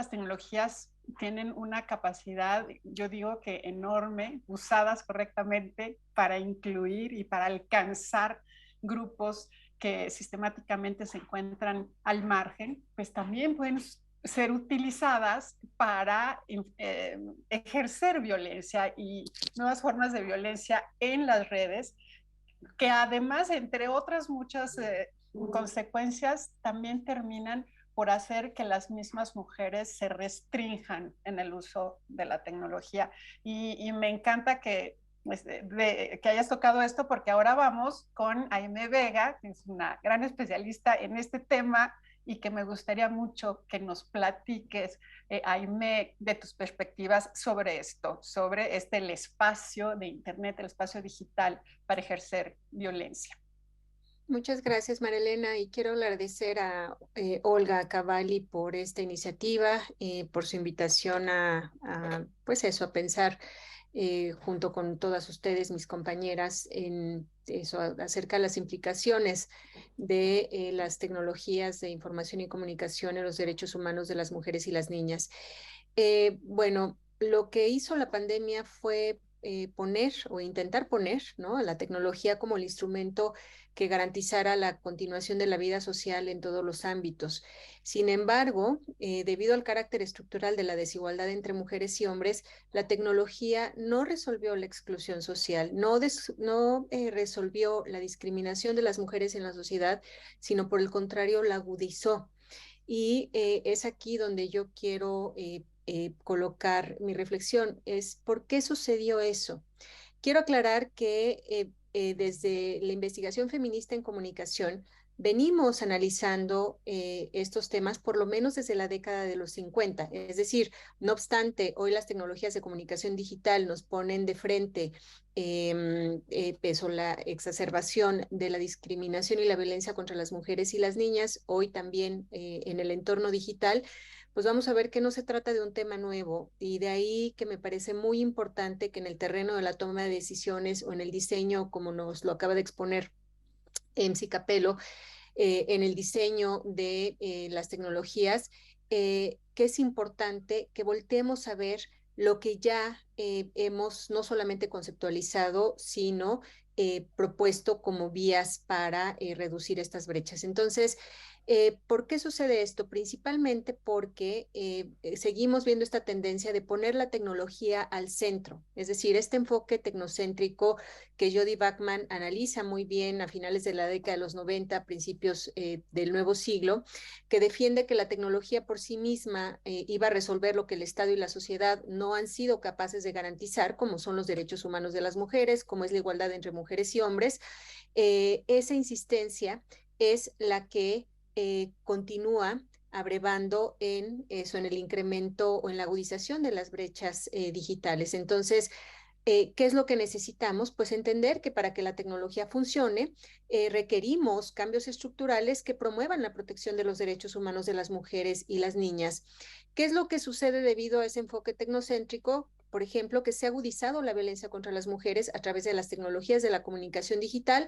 tecnologías tienen una capacidad, yo digo que enorme, usadas correctamente para incluir y para alcanzar grupos que sistemáticamente se encuentran al margen, pues también pueden ser utilizadas para ejercer violencia y nuevas formas de violencia en las redes, que además, entre otras muchas consecuencias, también terminan por hacer que las mismas mujeres se restrinjan en el uso de la tecnología. Y me encanta que hayas tocado esto, porque ahora vamos con Aimé Vega, que es una gran especialista en este tema y que me gustaría mucho que nos platiques, Aimé, de tus perspectivas sobre esto, sobre el espacio de Internet, el espacio digital para ejercer violencia. Muchas gracias, Marilena, y quiero agradecer a Olga Cavalli por esta iniciativa, por su invitación pues eso, a pensar junto con todas ustedes, mis compañeras, en eso, acerca de las implicaciones de las tecnologías de información y comunicación en los derechos humanos de las mujeres y las niñas. Bueno, lo que hizo la pandemia fue poner o intentar poner, ¿no?, la tecnología como el instrumento que garantizara la continuación de la vida social en todos los ámbitos. Sin embargo, debido al carácter estructural de la desigualdad entre mujeres y hombres, la tecnología no resolvió la exclusión social, no resolvió la discriminación de las mujeres en la sociedad, sino por el contrario la agudizó. Y es aquí donde yo quiero colocar mi reflexión, es ¿por qué sucedió eso? Quiero aclarar que desde la investigación feminista en comunicación venimos analizando estos temas por lo menos desde la década de los 50. Es decir, no obstante, hoy las tecnologías de comunicación digital nos ponen de frente la exacerbación de la discriminación y la violencia contra las mujeres y las niñas, hoy también en el entorno digital, pues vamos a ver que no se trata de un tema nuevo, y de ahí que me parece muy importante que en el terreno de la toma de decisiones o en el diseño, como nos lo acaba de exponer MC Capello, en el diseño de las tecnologías, que es importante que volteemos a ver lo que ya hemos no solamente conceptualizado, sino propuesto como vías para reducir estas brechas. Entonces, ¿por qué sucede esto? Principalmente porque seguimos viendo esta tendencia de poner la tecnología al centro, es decir, este enfoque tecnocéntrico que Jody Bachmann analiza muy bien a finales de la década de los 90, principios del nuevo siglo, que defiende que la tecnología por sí misma iba a resolver lo que el Estado y la sociedad no han sido capaces de garantizar, como son los derechos humanos de las mujeres, como es la igualdad entre mujeres y hombres. Esa insistencia es la que continúa abrevando en eso, en el incremento o en la agudización de las brechas digitales. Entonces, ¿qué es lo que necesitamos? Pues entender que para que la tecnología funcione, requerimos cambios estructurales que promuevan la protección de los derechos humanos de las mujeres y las niñas. ¿Qué es lo que sucede debido a ese enfoque tecnocéntrico? Por ejemplo, que se ha agudizado la violencia contra las mujeres a través de las tecnologías de la comunicación digital.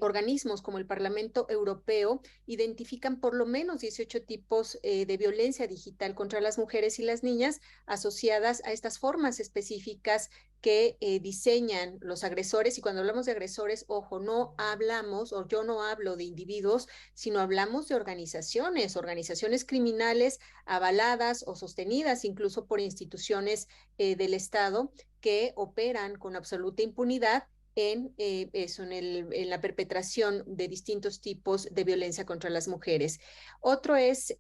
Organismos como el Parlamento Europeo identifican por lo menos 18 tipos de violencia digital contra las mujeres y las niñas asociadas a estas formas específicas que diseñan los agresores. Y cuando hablamos de agresores, ojo, no hablamos, o yo no hablo de individuos, sino hablamos de organizaciones criminales avaladas o sostenidas incluso por instituciones del Estado que operan con absoluta impunidad en la perpetración de distintos tipos de violencia contra las mujeres. Otro es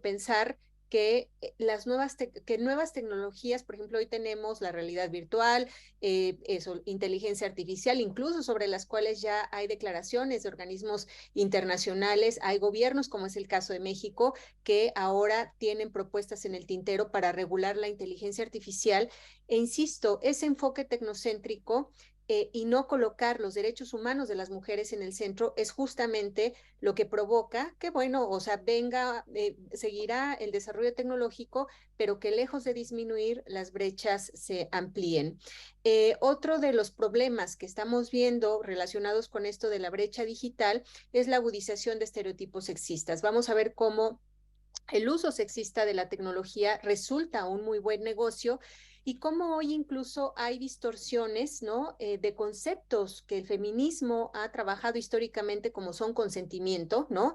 pensar que nuevas tecnologías, por ejemplo, hoy tenemos la realidad virtual, inteligencia artificial, incluso sobre las cuales ya hay declaraciones de organismos internacionales, hay gobiernos, como es el caso de México, que ahora tienen propuestas en el tintero para regular la inteligencia artificial. E insisto, ese enfoque tecnocéntrico y no colocar los derechos humanos de las mujeres en el centro es justamente lo que provoca que, bueno, o sea, seguirá el desarrollo tecnológico, pero que lejos de disminuir, las brechas se amplíen. Otro de los problemas que estamos viendo relacionados con esto de la brecha digital es la agudización de estereotipos sexistas. Vamos a ver cómo el uso sexista de la tecnología resulta un muy buen negocio, y cómo hoy incluso hay distorsiones, ¿no?, de conceptos que el feminismo ha trabajado históricamente, como son consentimiento, ¿no?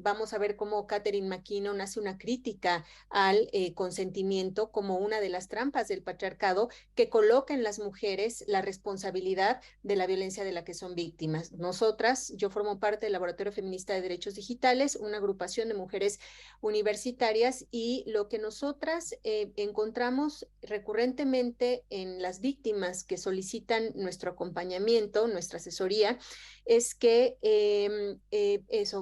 Vamos a ver cómo Catherine McKinnon hace una crítica al consentimiento como una de las trampas del patriarcado que coloca en las mujeres la responsabilidad de la violencia de la que son víctimas. Nosotras, yo formo parte del Laboratorio Feminista de Derechos Digitales, una agrupación de mujeres universitarias, y lo que nosotras encontramos recurrentemente en las víctimas que solicitan nuestro acompañamiento, nuestra asesoría, es que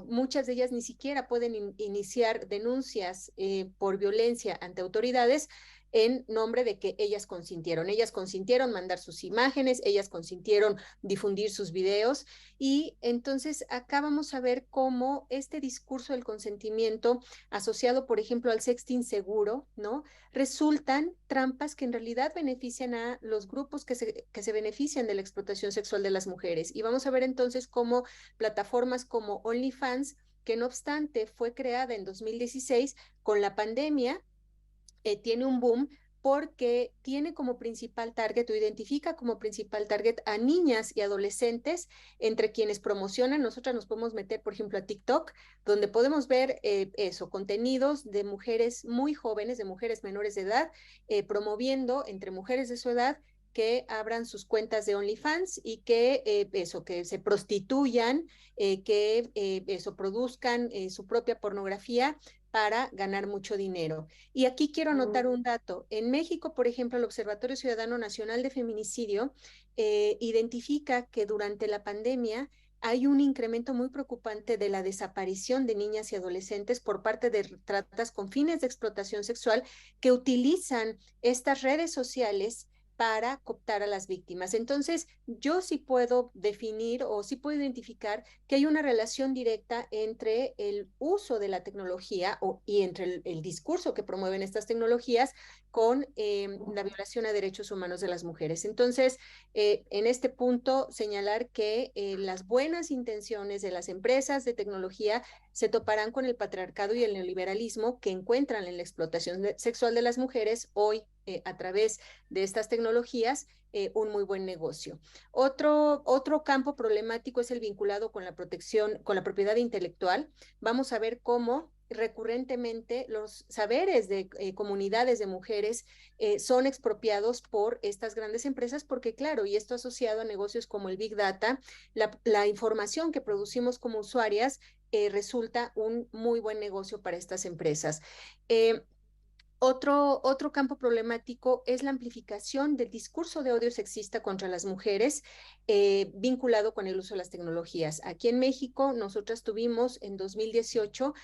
muchas de ellas ni siquiera pueden iniciar denuncias por violencia ante autoridades, en nombre de que ellas consintieron mandar sus imágenes, ellas consintieron difundir sus videos, y entonces acá vamos a ver cómo este discurso del consentimiento asociado, por ejemplo, al sexting seguro, ¿no? Resultan trampas que en realidad benefician a los grupos que se benefician de la explotación sexual de las mujeres. Y vamos a ver entonces cómo plataformas como OnlyFans, que no obstante fue creada en 2016 con la pandemia, tiene un boom porque tiene como principal target o identifica como principal target a niñas y adolescentes entre quienes promocionan. Nosotras nos podemos meter, por ejemplo, a TikTok, donde podemos ver contenidos de mujeres muy jóvenes, de mujeres menores de edad, promoviendo entre mujeres de su edad que abran sus cuentas de OnlyFans y que que se prostituyan, que produzcan su propia pornografía para ganar mucho dinero. Y aquí quiero anotar un dato. En México, por ejemplo, el Observatorio Ciudadano Nacional de Feminicidio identifica que durante la pandemia hay un incremento muy preocupante de la desaparición de niñas y adolescentes por parte de tratas con fines de explotación sexual que utilizan estas redes sociales para cooptar a las víctimas. Entonces, yo sí puedo definir o sí puedo identificar que hay una relación directa entre el uso de la tecnología y entre el discurso que promueven estas tecnologías con la violación a derechos humanos de las mujeres. Entonces, en este punto, señalar que las buenas intenciones de las empresas de tecnología se toparán con el patriarcado y el neoliberalismo que encuentran en la explotación sexual de las mujeres hoy a través de estas tecnologías un muy buen negocio. Otro campo problemático es el vinculado con la protección, con la propiedad intelectual. Vamos a ver cómo recurrentemente los saberes de comunidades de mujeres son expropiados por estas grandes empresas porque, claro, y esto asociado a negocios como el Big Data, la información que producimos como usuarias resulta un muy buen negocio para estas empresas. Otro campo problemático es la amplificación del discurso de odio sexista contra las mujeres vinculado con el uso de las tecnologías. Aquí en México nosotras tuvimos en 2018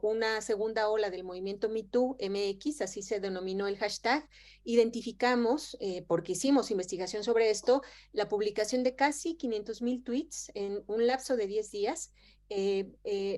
una segunda ola del movimiento MeToo MX, así se denominó el hashtag. Identificamos, porque hicimos investigación sobre esto, la publicación de casi 500,000 tweets en un lapso de 10 días.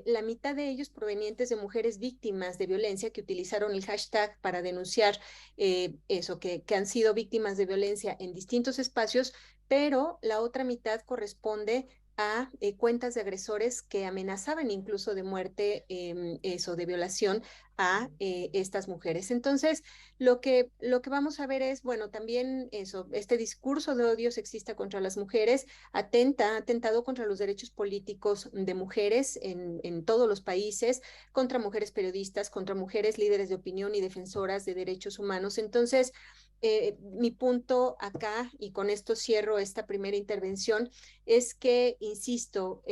La mitad de ellos provenientes de mujeres víctimas de violencia que utilizaron el hashtag para denunciar que han sido víctimas de violencia en distintos espacios, pero la otra mitad corresponde a cuentas de agresores que amenazaban incluso de muerte, de violación a estas mujeres. Entonces, lo que vamos a ver es, bueno, también este discurso de odio sexista contra las mujeres ha atentado contra los derechos políticos de mujeres en todos los países, contra mujeres periodistas, contra mujeres líderes de opinión y defensoras de derechos humanos. Entonces, mi punto acá, y con esto cierro esta primera intervención, es que, insisto,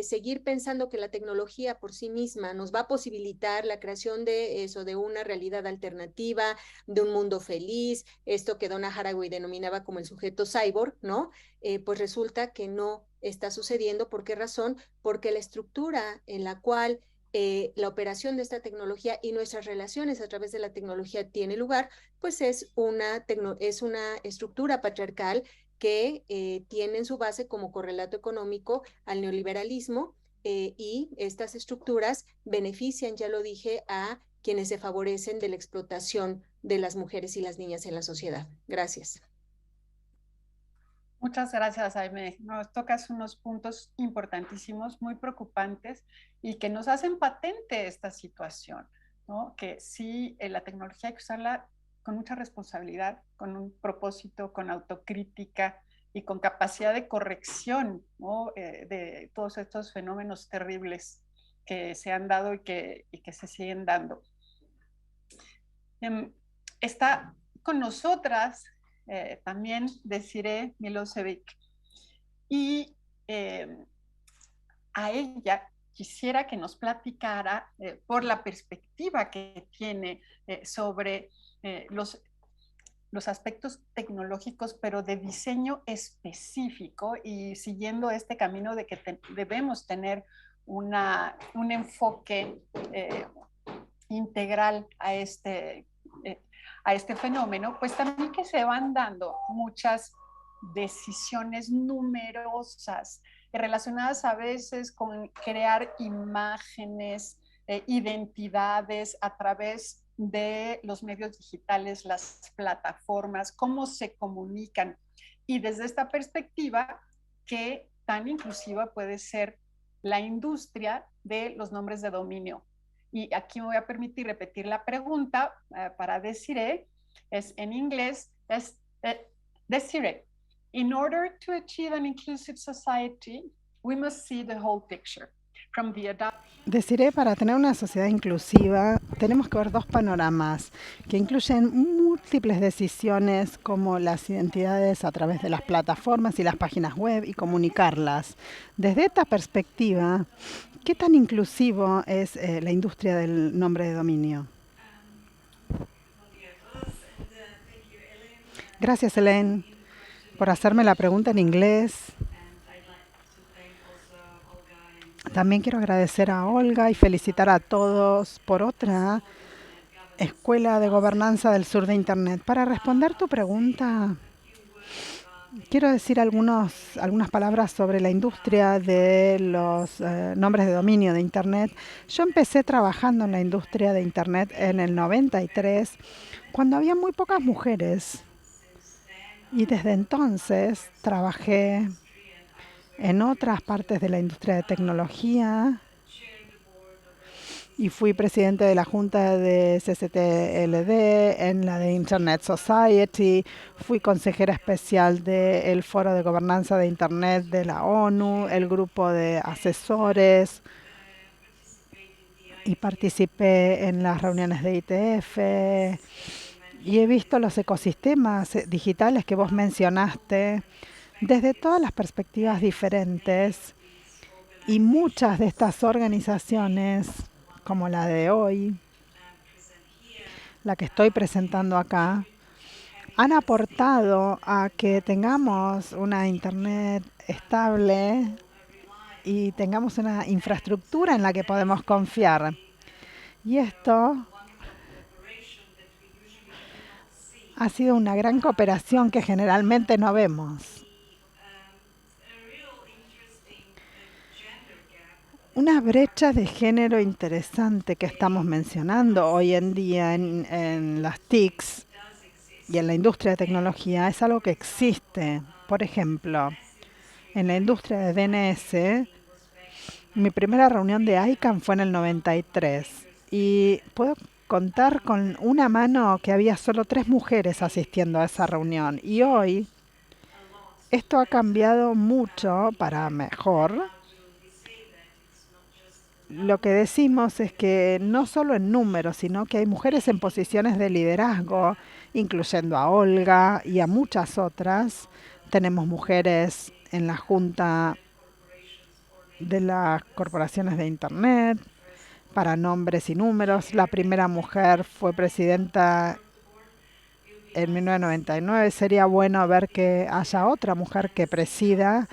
seguir pensando que la tecnología por sí misma nos va a posibilitar la creación de una realidad alternativa, de un mundo feliz, esto que Donna Haraway denominaba como el sujeto cyborg, ¿no? Pues resulta que no está sucediendo. ¿Por qué razón? Porque la estructura en la cual la operación de esta tecnología y nuestras relaciones a través de la tecnología tiene lugar, pues es una estructura patriarcal que tiene en su base como correlato económico al neoliberalismo, y estas estructuras benefician, ya lo dije, a quienes se favorecen de la explotación de las mujeres y las niñas en la sociedad. Gracias. Muchas gracias, Jaime. Nos tocas unos puntos importantísimos, muy preocupantes y que nos hacen patente esta situación, ¿no? Que sí, la tecnología hay que usarla con mucha responsabilidad, con un propósito, con autocrítica y con capacidad de corrección, ¿no? De todos estos fenómenos terribles que se han dado y que se siguen dando. Está con nosotras también Desiree Milosevic, y a ella quisiera que nos platicara por la perspectiva que tiene sobre los aspectos tecnológicos, pero de diseño específico, y siguiendo este camino de que debemos tener un enfoque integral a este fenómeno, pues también que se van dando muchas decisiones numerosas relacionadas a veces con crear imágenes, identidades a través de los medios digitales, las plataformas, cómo se comunican. Y desde esta perspectiva, qué tan inclusiva puede ser la industria de los nombres de dominio. Y aquí me voy a permitir repetir la pregunta para Desiree. Es en inglés, es Desiree. In order to achieve an inclusive society, we must see the whole picture. From the Deciré, para tener una sociedad inclusiva, tenemos que ver dos panoramas que incluyen múltiples decisiones como las identidades a través de las plataformas y las páginas web y comunicarlas. Desde esta perspectiva, ¿qué tan inclusivo es la industria del nombre de dominio? Gracias, Elaine, por hacerme la pregunta en inglés. También quiero agradecer a Olga y felicitar a todos por otra escuela de gobernanza del sur de Internet. Para responder tu pregunta, quiero decir algunas palabras sobre la industria de los nombres de dominio de Internet. Yo empecé trabajando en la industria de Internet en el 93, cuando había muy pocas mujeres. Y desde entonces trabajé en otras partes de la industria de tecnología y fui presidente de la junta de CCTLD, en la de Internet Society, fui consejera especial del Foro de Gobernanza de Internet de la ONU, el grupo de asesores, y participé en las reuniones de ITF y he visto los ecosistemas digitales que vos mencionaste desde todas las perspectivas diferentes, y muchas de estas organizaciones, como la de hoy, la que estoy presentando acá, han aportado a que tengamos una Internet estable y tengamos una infraestructura en la que podemos confiar. Y esto ha sido una gran cooperación que generalmente no vemos. Una brecha de género interesante que estamos mencionando hoy en día en las TICs y en la industria de tecnología es algo que existe. Por ejemplo, en la industria de DNS, mi primera reunión de ICANN fue en el 93 y puedo contar con una mano que había solo 3 mujeres asistiendo a esa reunión. Y hoy esto ha cambiado mucho para mejor. Lo que decimos es que no solo en números, sino que hay mujeres en posiciones de liderazgo, incluyendo a Olga y a muchas otras. Tenemos mujeres en la Junta de las Corporaciones de Internet para nombres y números. La primera mujer fue presidenta en 1999. Sería bueno ver que haya otra mujer que presida.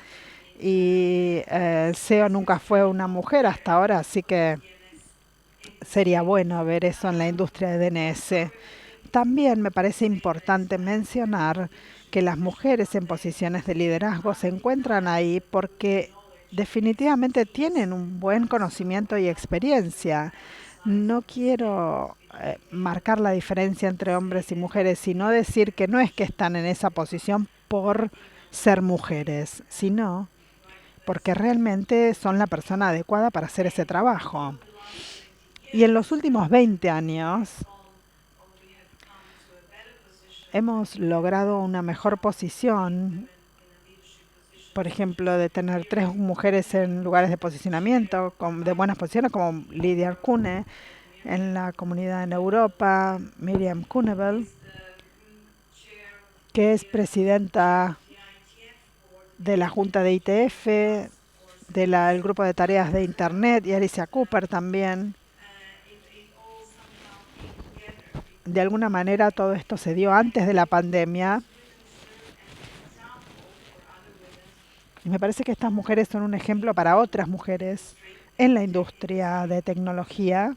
Y el CEO nunca fue una mujer hasta ahora, así que sería bueno ver eso en la industria de DNS. También me parece importante mencionar que las mujeres en posiciones de liderazgo se encuentran ahí porque definitivamente tienen un buen conocimiento y experiencia. No quiero marcar la diferencia entre hombres y mujeres, sino decir que no es que están en esa posición por ser mujeres, sino porque realmente son la persona adecuada para hacer ese trabajo. Y en los últimos 20 años hemos logrado una mejor posición, por ejemplo, de tener 3 mujeres en lugares de posicionamiento, de buenas posiciones, como Lydia Kuhne en la comunidad en Europa, Miriam Kuhnebel, que es presidenta de la Junta de ITF, del grupo de tareas de Internet, y Alicia Cooper también. De alguna manera todo esto se dio antes de la pandemia. Y me parece que estas mujeres son un ejemplo para otras mujeres en la industria de tecnología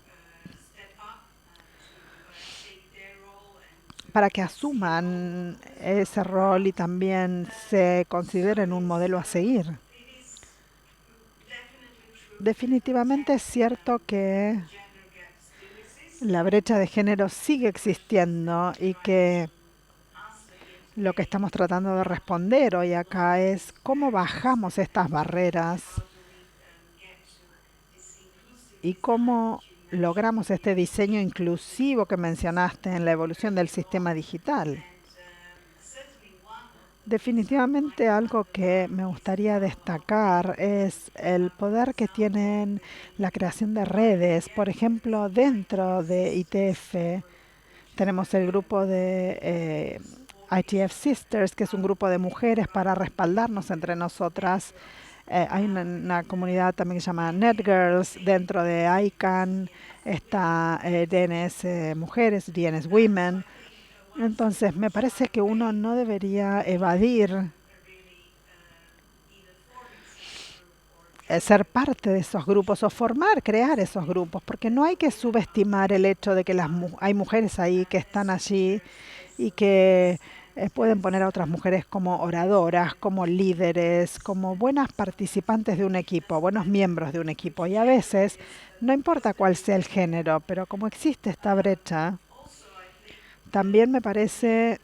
para que asuman ese rol y también se consideren un modelo a seguir. Definitivamente es cierto que la brecha de género sigue existiendo y que lo que estamos tratando de responder hoy acá es cómo bajamos estas barreras y cómo logramos este diseño inclusivo que mencionaste en la evolución del sistema digital. Definitivamente algo que me gustaría destacar es el poder que tienen la creación de redes. Por ejemplo, dentro de ITF tenemos el grupo de ITF Sisters, que es un grupo de mujeres para respaldarnos entre nosotras. Hay una comunidad también que se llama NetGirls. Dentro de ICANN está DNS Mujeres, DNS Women. Entonces, me parece que uno no debería evadir ser parte de esos grupos o crear esos grupos, porque no hay que subestimar el hecho de que hay mujeres ahí que están allí y que pueden poner a otras mujeres como oradoras, como líderes, como buenas participantes de un equipo, buenos miembros de un equipo. Y a veces, no importa cuál sea el género, pero como existe esta brecha, también me parece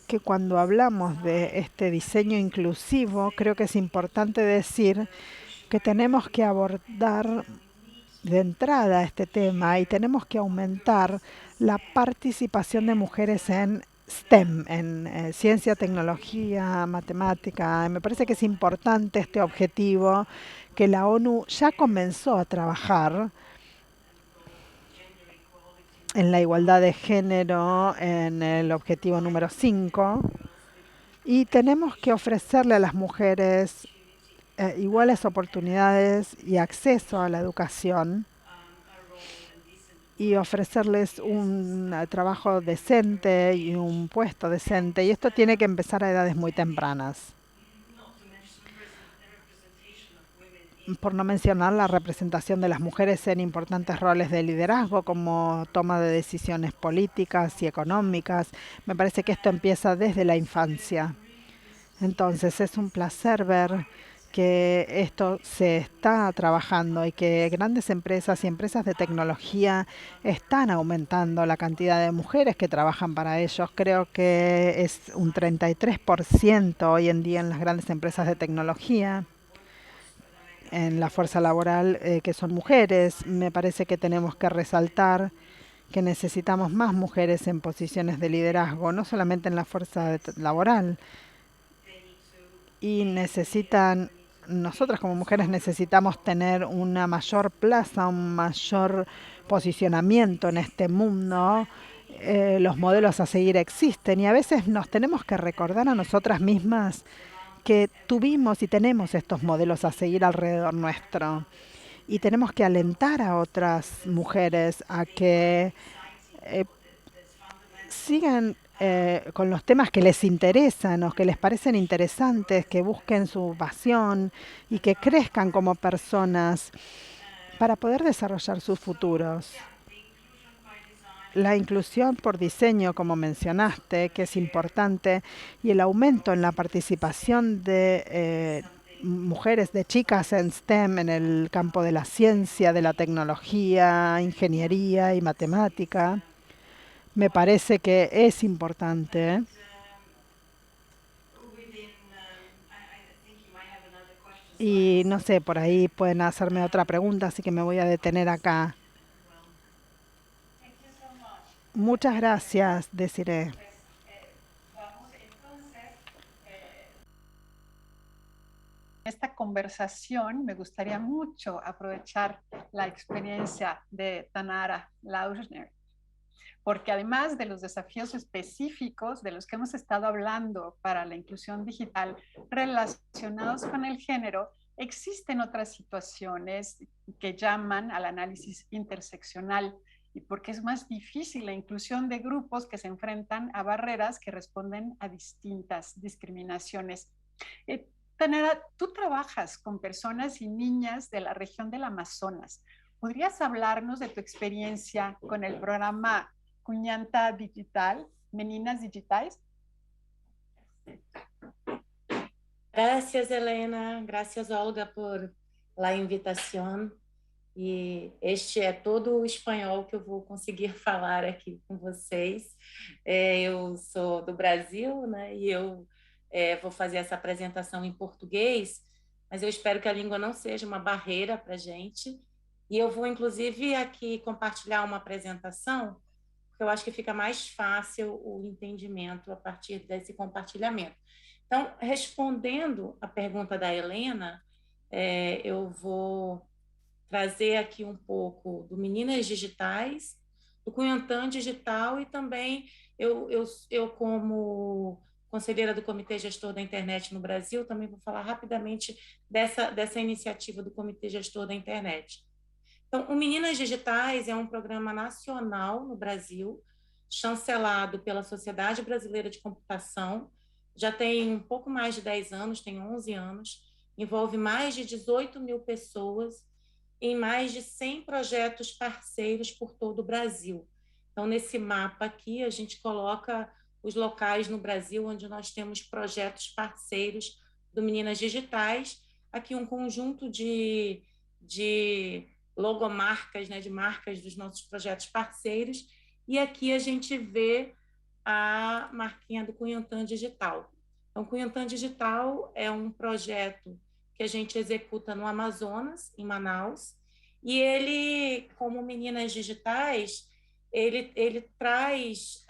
que cuando hablamos de este diseño inclusivo, creo que es importante decir que tenemos que abordar de entrada este tema y tenemos que aumentar la participación de mujeres en STEM, en ciencia, tecnología, matemática. Me parece que es importante este objetivo que la ONU ya comenzó a trabajar en la igualdad de género, en el objetivo número 5, y tenemos que ofrecerle a las mujeres iguales oportunidades y acceso a la educación y ofrecerles un trabajo decente y un puesto decente. Y esto tiene que empezar a edades muy tempranas. Por no mencionar la representación de las mujeres en importantes roles de liderazgo como toma de decisiones políticas y económicas. Me parece que esto empieza desde la infancia. Entonces es un placer ver que esto se está trabajando y que grandes empresas y empresas de tecnología están aumentando la cantidad de mujeres que trabajan para ellos. Creo que es un 33% hoy en día en las grandes empresas de tecnología, en la fuerza laboral, que son mujeres. Me parece que tenemos que resaltar que necesitamos más mujeres en posiciones de liderazgo, no solamente en la fuerza laboral. Y nosotras como mujeres necesitamos tener una mayor plaza, un mayor posicionamiento en este mundo. Los modelos a seguir existen y a veces nos tenemos que recordar a nosotras mismas que tuvimos y tenemos estos modelos a seguir alrededor nuestro. Y tenemos que alentar a otras mujeres a que sigan con los temas que les interesan o que les parecen interesantes, que busquen su pasión y que crezcan como personas para poder desarrollar sus futuros. La inclusión por diseño, como mencionaste, que es importante, y el aumento en la participación de mujeres, de chicas en STEM, en el campo de la ciencia, de la tecnología, ingeniería y matemática, me parece que es importante. Y no sé, por ahí pueden hacerme otra pregunta, así que me voy a detener acá. Muchas gracias, Desiree. Esta conversación me gustaría mucho aprovechar la experiencia de Tanara Lauschner, porque además de los desafíos específicos de los que hemos estado hablando para la inclusión digital relacionados con el género, existen otras situaciones que llaman al análisis interseccional y porque es más difícil la inclusión de grupos que se enfrentan a barreras que responden a distintas discriminaciones. Tanara, tú trabajas con personas y niñas de la región del Amazonas. ¿Podrías hablarnos de tu experiencia con el programa Cunhanta Digital, Meninas Digitais. Gracias, Helena. Gracias, Olga, por la invitación. E este é todo o espanhol que eu vou conseguir falar aqui com vocês. Eu sou do Brasil, né? E eu vou fazer essa apresentação em português, mas eu espero que a língua não seja uma barreira para a gente. E eu vou, inclusive, aqui compartilhar uma apresentação, porque eu acho que fica mais fácil o entendimento a partir desse compartilhamento. Então, respondendo a pergunta da Helena, eu vou trazer aqui um pouco do Meninas Digitais, do Cunhantã Digital e também eu como conselheira do Comitê Gestor da Internet no Brasil, também vou falar rapidamente dessa iniciativa do Comitê Gestor da Internet. Então, o Meninas Digitais é um programa nacional no Brasil, chancelado pela Sociedade Brasileira de Computação, já tem um pouco mais de 10 anos, tem 11 anos, envolve mais de 18 mil pessoas em mais de 100 projetos parceiros por todo o Brasil. Então, nesse mapa aqui, a gente coloca os locais no Brasil onde nós temos projetos parceiros do Meninas Digitais, aqui um conjunto de logomarcas, né, de marcas dos nossos projetos parceiros, e aqui a gente vê a marquinha do Cunhantã Digital. Então, o Cunhantã Digital é um projeto que a gente executa no Amazonas, em Manaus, e ele, como Meninas Digitais, ele traz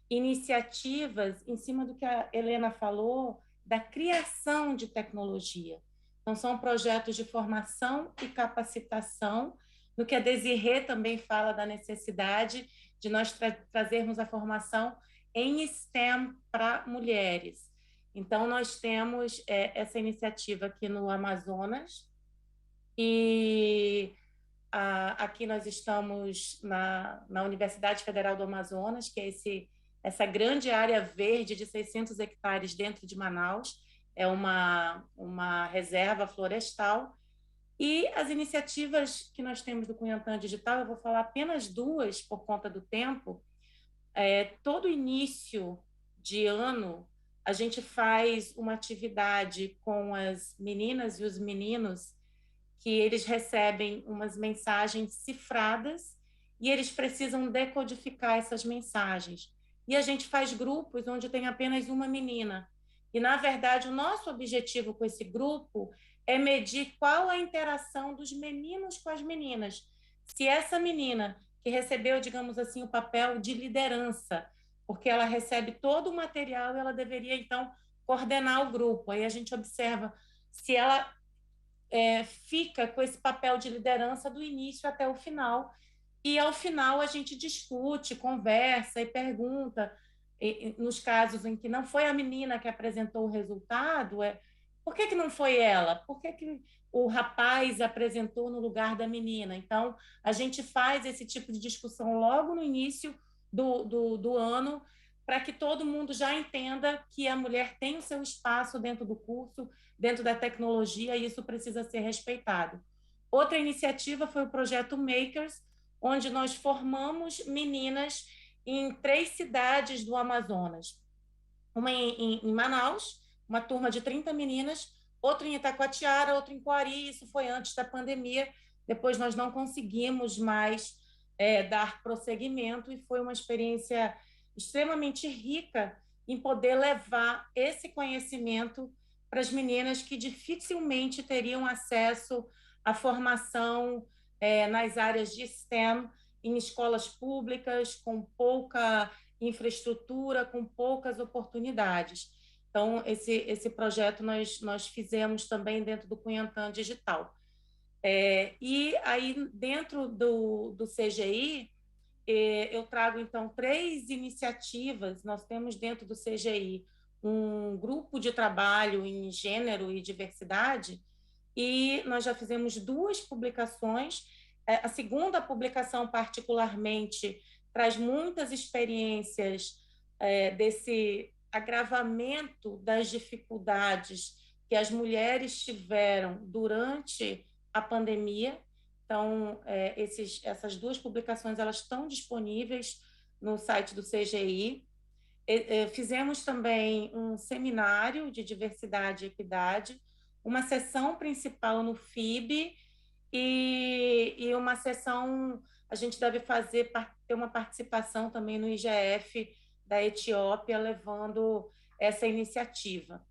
iniciativas em cima do que a Helena falou, da criação de tecnologia. Então, são projetos de formação e capacitação, no que a Desirê também fala da necessidade de nós trazermos a formação em STEM para mulheres. Então, nós temos essa iniciativa aqui no Amazonas e aqui nós estamos na Universidade Federal do Amazonas, que é essa grande área verde de 600 hectares dentro de Manaus, é uma reserva florestal. E as iniciativas que nós temos do Cunhantã Digital, eu vou falar apenas duas por conta do tempo. Todo início de ano, a gente faz uma atividade com as meninas e os meninos que eles recebem umas mensagens cifradas e eles precisam decodificar essas mensagens. E a gente faz grupos onde tem apenas uma menina. E, na verdade, o nosso objetivo com esse grupo é medir qual a interação dos meninos com as meninas. Se essa menina que recebeu, digamos assim, o papel de liderança, porque ela recebe todo o material e ela deveria, então, coordenar o grupo. Aí a gente observa se ela fica com esse papel de liderança do início até o final. E, ao final, a gente discute, conversa e pergunta. Nos casos em que não foi a menina que apresentou o resultado, por que não foi ela? Por que o rapaz apresentou no lugar da menina? Então, a gente faz esse tipo de discussão logo no início do ano, para que todo mundo já entenda que a mulher tem o seu espaço dentro do curso, dentro da tecnologia, e isso precisa ser respeitado. Outra iniciativa foi o projeto Makers, onde nós formamos meninas em 3 cidades do Amazonas. Uma em Manaus, uma turma de 30 meninas, outra em Itacoatiara, outra em Coari, isso foi antes da pandemia, depois nós não conseguimos mais dar prosseguimento, e foi uma experiência extremamente rica em poder levar esse conhecimento para as meninas que dificilmente teriam acesso à formação nas áreas de STEM, em escolas públicas, com pouca infraestrutura, com poucas oportunidades. Então, esse projeto nós fizemos também dentro do Cunhantã Digital. E aí, dentro do CGI, eu trago, então, 3 iniciativas. Nós temos dentro do CGI um grupo de trabalho em gênero e diversidade, e nós já fizemos 2 publicações. A segunda publicação, particularmente, traz muitas experiências desse agravamento das dificuldades que as mulheres tiveram durante a pandemia. Então, essas duas publicações elas estão disponíveis no site do CGI. Fizemos também um seminário de diversidade e equidade, uma sessão principal no FIB e uma sessão, a gente deve ter uma participação também no IGF da Etiópia, levando essa iniciativa.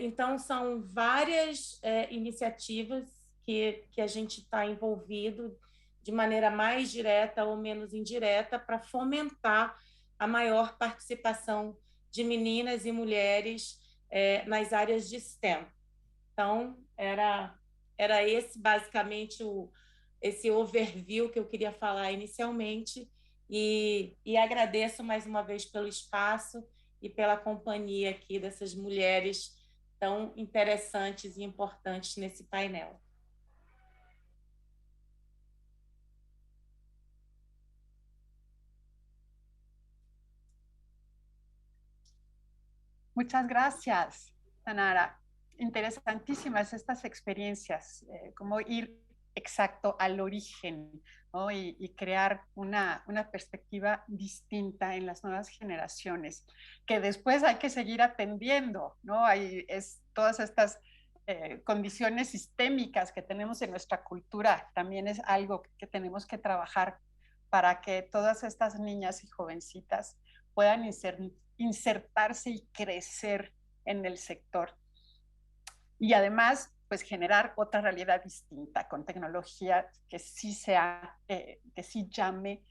Então, são várias iniciativas que a gente está envolvido de maneira mais direta ou menos indireta para fomentar a maior participação de meninas e mulheres nas áreas de STEM. Então, era esse basicamente esse overview que eu queria falar inicialmente e agradeço mais uma vez pelo espaço e pela companhia aqui dessas mulheres tão interessantes e importantes nesse painel. Muchas gracias, Tanara. Interesantísimas estas experiencias, como ir exacto al origen, ¿no? y crear una perspectiva distinta en las nuevas generaciones, que después hay que seguir atendiendo, ¿no? Todas estas condiciones sistémicas que tenemos en nuestra cultura, también es algo que tenemos que trabajar para que todas estas niñas y jovencitas puedan insertarse y crecer en el sector. Y además, pues generar otra realidad distinta con tecnología que sí que sí llame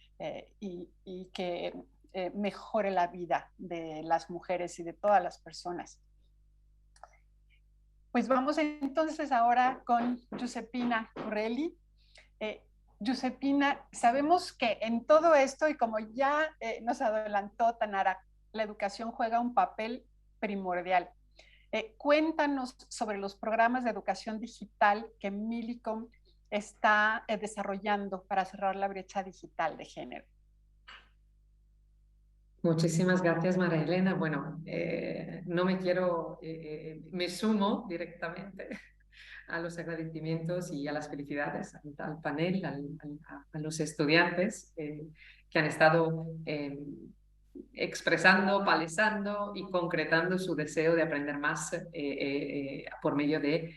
y que mejore la vida de las mujeres y de todas las personas. Pues vamos entonces ahora con Giuseppina Currelli. Giuseppina, sabemos que en todo esto, y como ya nos adelantó Tanara, la educación juega un papel primordial. Cuéntanos sobre los programas de educación digital que Millicom está desarrollando para cerrar la brecha digital de género. Muchísimas gracias, María Elena. Bueno, no me quiero, me sumo directamente a los agradecimientos y a las felicidades al panel, a los estudiantes que han estado expresando, palisando y concretando su deseo de aprender más por medio de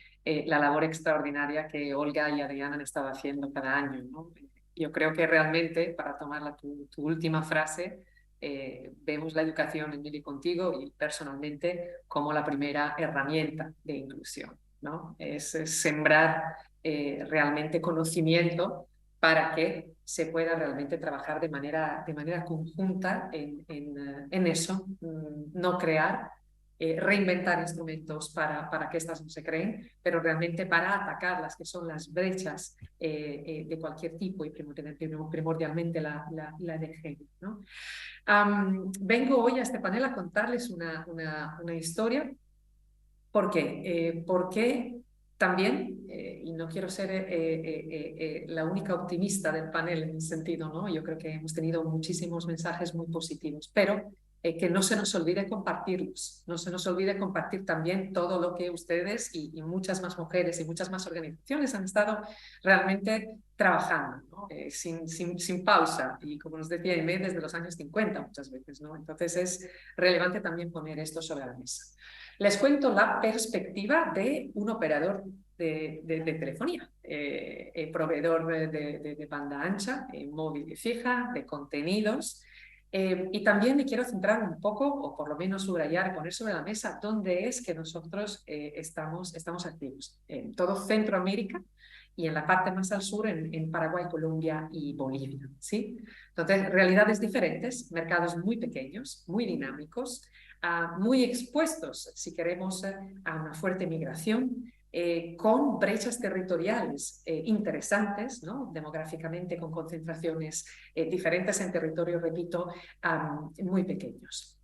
la labor extraordinaria que Olga y Adriana han estado haciendo cada año, ¿no? Yo creo que realmente, para tomar tu última frase, vemos la educación en Mili Contigo y personalmente como la primera herramienta de inclusión, ¿no? Es sembrar realmente conocimiento para que se pueda realmente trabajar de manera conjunta en eso, no crear, reinventar instrumentos para que estas no se creen, pero realmente para atacar las que son las brechas de cualquier tipo y primordialmente la de género, ¿no? Vengo hoy a este panel a contarles una historia. ¿Por qué? Porque también, y no quiero ser la única optimista del panel en ese sentido, ¿no? Yo creo que hemos tenido muchísimos mensajes muy positivos, pero que no se nos olvide compartirlos, no se nos olvide compartir también todo lo que ustedes y muchas más mujeres y muchas más organizaciones han estado realmente trabajando, ¿no? sin pausa, y como nos decía Aimé, desde los años 50 muchas veces, ¿no? Entonces es relevante también poner esto sobre la mesa. Les cuento la perspectiva de un operador de telefonía, proveedor de banda ancha, móvil y fija, de contenidos, y también me quiero centrar un poco, o por lo menos subrayar, poner sobre la mesa dónde es que nosotros estamos activos. En todo Centroamérica y en la parte más al sur, en Paraguay, Colombia y Bolivia, ¿sí? Entonces, realidades diferentes, mercados muy pequeños, muy dinámicos, muy expuestos, si queremos, a una fuerte migración, con brechas territoriales interesantes, ¿no? Demográficamente, con concentraciones diferentes en territorios, repito, muy pequeños.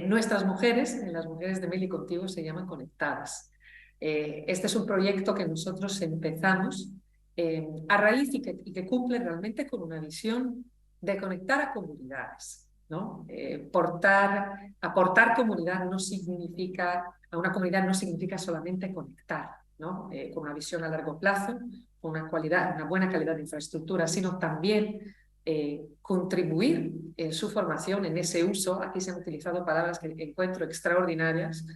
Nuestras mujeres, las mujeres de Mili Contigo, se llaman Conectadas. Este es un proyecto que nosotros empezamos a raíz y que cumple realmente con una visión de conectar a comunidades, ¿no? Aportar comunidad no significa, a una comunidad no significa solamente conectar, ¿no? Con una visión a largo plazo, una buena calidad de infraestructura, sino también contribuir en su formación, en ese uso. Aquí se han utilizado palabras que encuentro extraordinarias: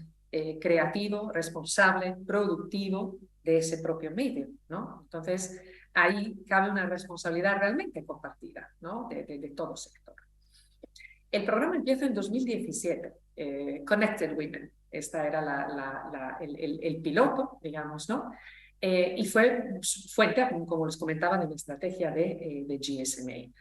creativo, responsable, productivo de ese propio medio, ¿no? Entonces, ahí cabe una responsabilidad realmente compartida, ¿no? de todo sector. El programa empieza en 2017, Connected Women. Esta era el piloto, digamos, ¿no? Y fue fuente, como les comentaba, de una estrategia de GSMA.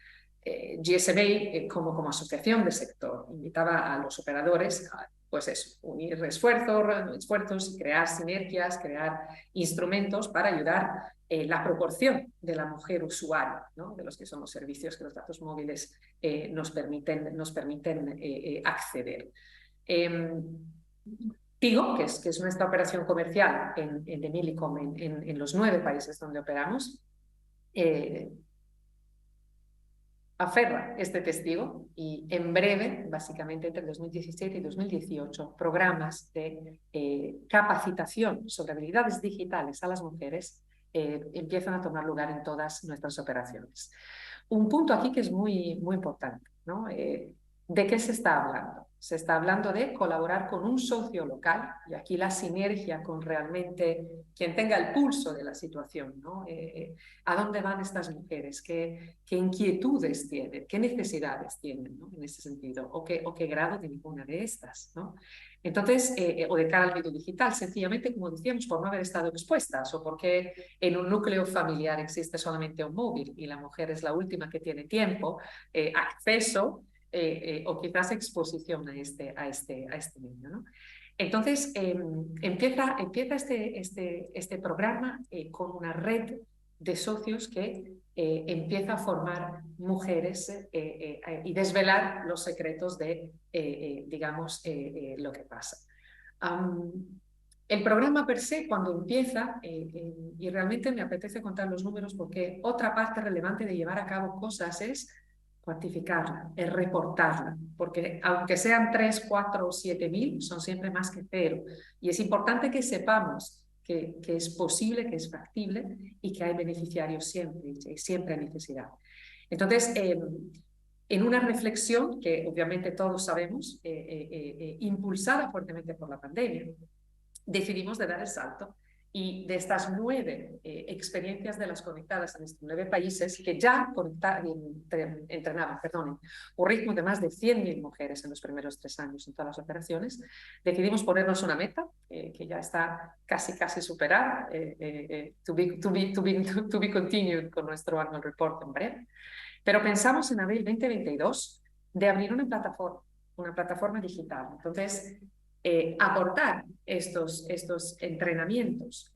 GSMA, como asociación de sector, invitaba a los operadores a, pues eso, unir esfuerzos, crear sinergias, crear instrumentos para ayudar la proporción de la mujer usuaria, ¿no? De los que son los servicios que los datos móviles nos permiten acceder. Tigo, que es nuestra operación comercial de Millicom en los 9 países donde operamos, aferra este testigo, y en breve, básicamente entre 2017 y 2018, programas de capacitación sobre habilidades digitales a las mujeres empiezan a tomar lugar en todas nuestras operaciones. Un punto aquí que es muy, muy importante, ¿no? ¿De qué se está hablando? Se está hablando de colaborar con un socio local, y aquí la sinergia con realmente quien tenga el pulso de la situación, ¿no? ¿A dónde van estas mujeres? ¿Qué inquietudes tienen? ¿Qué necesidades tienen, ¿no? En ese sentido? ¿O qué grado de ninguna de estas, ¿no? Entonces, o de cara al medio digital, sencillamente, como decíamos, por no haber estado expuestas, o porque en un núcleo familiar existe solamente un móvil y la mujer es la última que tiene tiempo, acceso, o quizás exposición a este niño, ¿no? Entonces, empieza este programa con una red de socios que empieza a formar mujeres y desvelar los secretos de, digamos, lo que pasa. El programa per se, cuando empieza, y realmente me apetece contar los números, porque otra parte relevante de llevar a cabo cosas es cuantificarla, es reportarla, porque aunque sean 3, 4 o 7.000, son siempre más que cero. Y es importante que sepamos que es posible, que es factible y que hay beneficiarios siempre hay necesidad. Entonces, en una reflexión que obviamente todos sabemos, impulsada fuertemente por la pandemia, decidimos de dar el salto. Y de estas 9 experiencias de las conectadas en estos 9 países, que ya entrenaban, un ritmo de más de 100.000 mujeres en los primeros 3 años en todas las operaciones, decidimos ponernos una meta que ya está casi superada, to be continued con nuestro annual report en breve. Pero pensamos en abril 2022 de abrir una plataforma digital. Entonces, aportar estos entrenamientos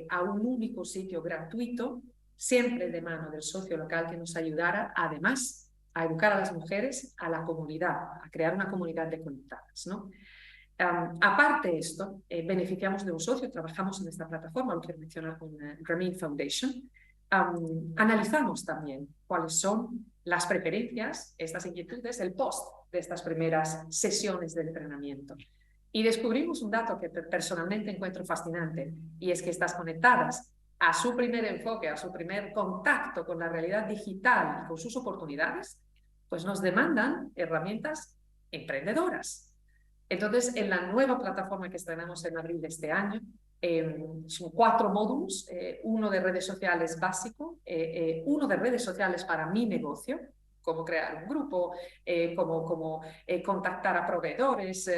a un único sitio gratuito, siempre de mano del socio local, que nos ayudara además a educar a las mujeres, a la comunidad, a crear una comunidad de conectadas, ¿no? Aparte de esto, beneficiamos de un socio, trabajamos en esta plataforma, lo quiero mencionar con Grameen Foundation. Analizamos también cuáles son las preferencias, estas inquietudes, el post de estas primeras sesiones de entrenamiento. Y descubrimos un dato que personalmente encuentro fascinante, y es que estas conectadas a su primer enfoque, a su primer contacto con la realidad digital y con sus oportunidades, pues nos demandan herramientas emprendedoras. Entonces, en la nueva plataforma que estrenamos en abril de este año, son 4 módulos, uno de redes sociales básico, uno de redes sociales para mi negocio, cómo crear un grupo, cómo contactar a proveedores,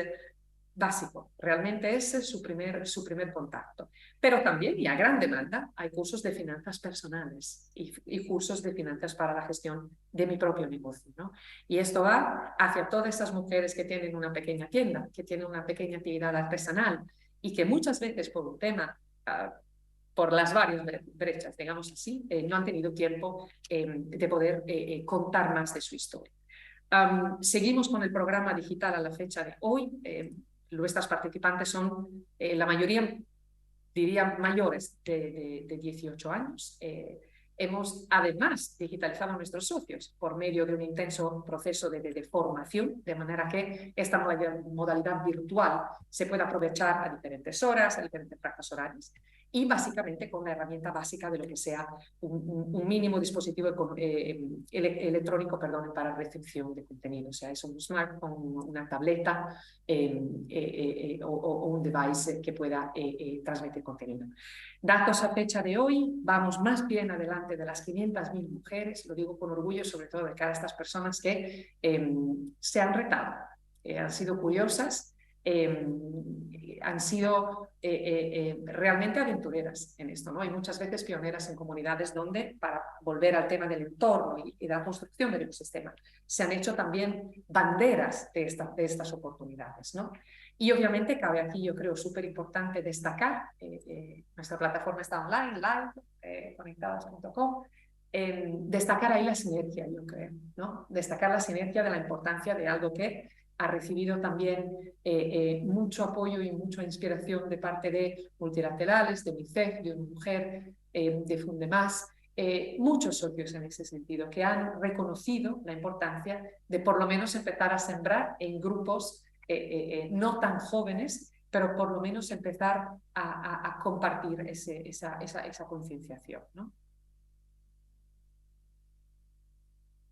básico, realmente ese es su primer contacto. Pero también, y a gran demanda, hay cursos de finanzas personales y cursos de finanzas para la gestión de mi propio negocio, ¿no? Y esto va hacia todas esas mujeres que tienen una pequeña tienda, que tienen una pequeña actividad artesanal y que muchas veces por un tema, por las varias brechas, digamos así, no han tenido tiempo de poder contar más de su historia. Seguimos con el programa digital a la fecha de hoy. Nuestras participantes son, la mayoría, diría, mayores de 18 años. Hemos además digitalizado a nuestros socios por medio de un intenso proceso de formación, de manera que esta modalidad virtual se pueda aprovechar a diferentes horas, a diferentes franjas horarias. y básicamente con la herramienta básica de lo que sea un mínimo dispositivo electrónico, perdón, para recepción de contenido, o sea, es un smartphone, una tableta o un device que pueda transmitir contenido. Datos a fecha de hoy, vamos más bien adelante de las 500.000 mujeres, lo digo con orgullo sobre todo de cada estas personas que se han retado, han sido curiosas, han sido realmente aventureras en esto, ¿no? Y muchas veces pioneras en comunidades donde, para volver al tema del entorno y de la construcción del ecosistema, se han hecho también banderas de estas oportunidades, ¿no? Y obviamente cabe aquí, yo creo, súper importante destacar, nuestra plataforma está online, live, conectadas.com, destacar ahí la sinergia, yo creo, ¿no? Destacar la sinergia de la importancia de algo que ha recibido también mucho apoyo y mucha inspiración de parte de multilaterales, de UNICEF, de UNIMUJER, de Fundemás, muchos socios en ese sentido, que han reconocido la importancia de por lo menos empezar a sembrar en grupos no tan jóvenes, pero por lo menos empezar a compartir esa concienciación, ¿no?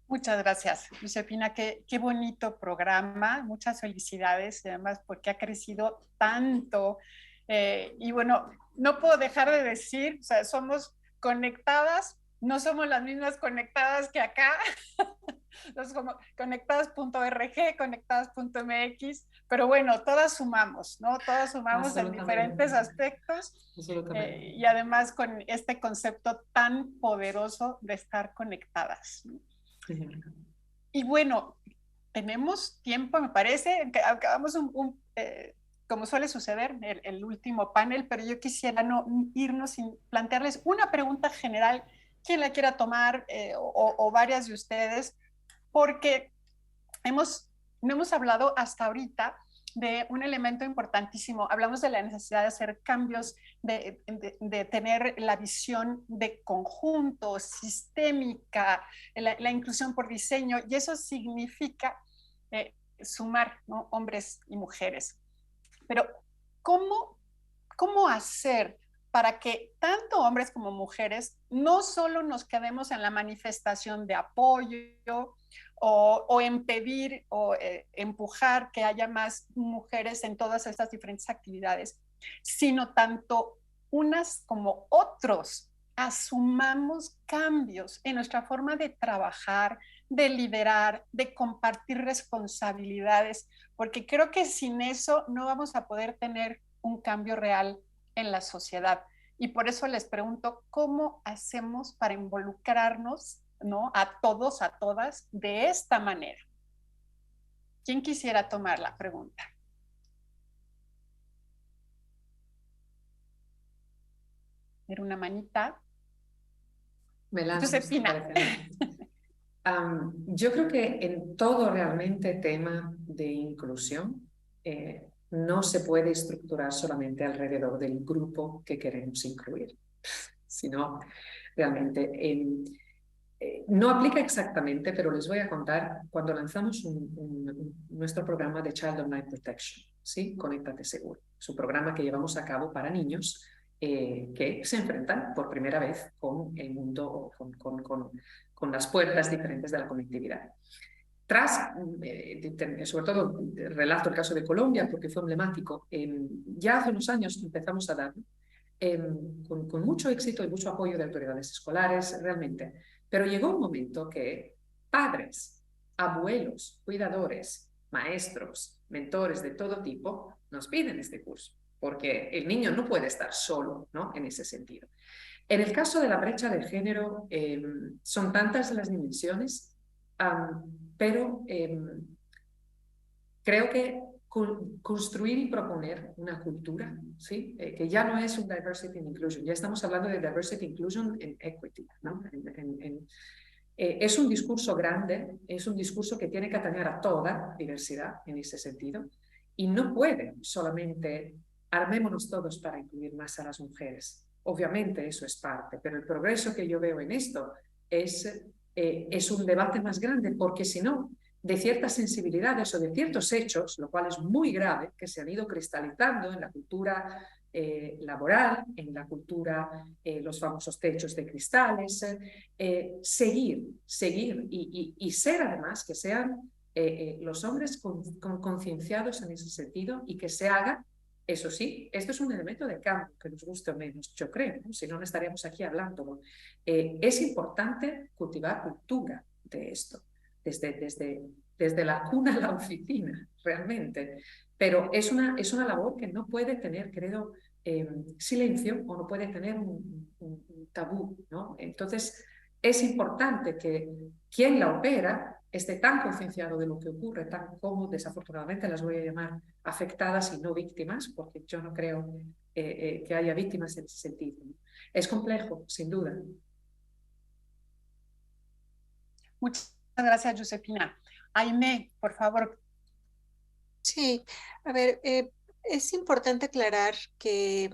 Muchas gracias, Josefina. Qué bonito programa. Muchas felicidades, además, porque ha crecido tanto. Y bueno, no puedo dejar de decir, o sea, somos conectadas, no somos las mismas conectadas que acá. Entonces, como conectadas.org, conectadas.mx, pero bueno, todas sumamos, ¿no? Todas sumamos en diferentes aspectos y además con este concepto tan poderoso de estar conectadas. Y bueno, tenemos tiempo, me parece, que acabamos como suele suceder, el último panel, pero yo quisiera no irnos sin plantearles una pregunta general, quien la quiera tomar o varias de ustedes, porque no hemos hablado hasta ahorita de un elemento importantísimo. Hablamos de la necesidad de hacer cambios, de tener la visión de conjunto, sistémica, la inclusión por diseño, y eso significa sumar, ¿no? Hombres y mujeres. Pero ¿cómo hacer para que tanto hombres como mujeres no solo nos quedemos en la manifestación de apoyo o en pedir o empujar que haya más mujeres en todas estas diferentes actividades, sino tanto unas como otros asumamos cambios en nuestra forma de trabajar, de liderar, de compartir responsabilidades, porque creo que sin eso no vamos a poder tener un cambio real en la sociedad. Y por eso les pregunto, ¿cómo hacemos para involucrarnos, ¿no? A todos, a todas, de esta manera? ¿Quién quisiera tomar la pregunta? Era una manita. Me lanzo. Josefina. Yo creo que en todo realmente tema de inclusión no se puede estructurar solamente alrededor del grupo que queremos incluir, sino realmente no aplica exactamente, pero les voy a contar cuando lanzamos nuestro programa de Child Online Protection, ¿sí? Conéctate Seguro, su programa que llevamos a cabo para niños que se enfrentan por primera vez con el mundo, con las puertas diferentes de la conectividad. Sobre todo relato el caso de Colombia porque fue emblemático, ya hace unos años empezamos a darlo con mucho éxito y mucho apoyo de autoridades escolares realmente, pero llegó un momento que padres, abuelos, cuidadores, maestros, mentores de todo tipo nos piden este curso porque el niño no puede estar solo, ¿no? En ese sentido. En el caso de la brecha de género, son tantas las dimensiones, pero creo que construir y proponer una cultura, ¿sí? Que ya no es un diversity and inclusion, ya estamos hablando de diversity, inclusion and equity, ¿no? Es un discurso grande, es un discurso que tiene que atañer a toda diversidad en ese sentido y no puede solamente armémonos todos para incluir más a las mujeres. Obviamente eso es parte, pero el progreso que yo veo en esto es un debate más grande, porque si no, de ciertas sensibilidades o de ciertos hechos, lo cual es muy grave, que se han ido cristalizando en la cultura laboral, en la cultura, los famosos techos de cristales, seguir y ser además que sean los hombres concienciados en ese sentido y que se haga. Eso sí, esto es un elemento de cambio, que nos guste o menos, yo creo, ¿no? Si no, no estaríamos aquí hablando. Es importante cultivar cultura de esto, desde la cuna a la oficina, realmente. Pero es una labor que no puede tener, creo, silencio o no puede tener un tabú, ¿no? Entonces, es importante que quien la opera esté tan concienciado de lo que ocurre, tan como desafortunadamente las voy a llamar afectadas y no víctimas, porque yo no creo que haya víctimas en ese sentido, ¿no? Es complejo, sin duda. Muchas gracias, Josefina. Aimé, por favor. Sí, a ver, es importante aclarar que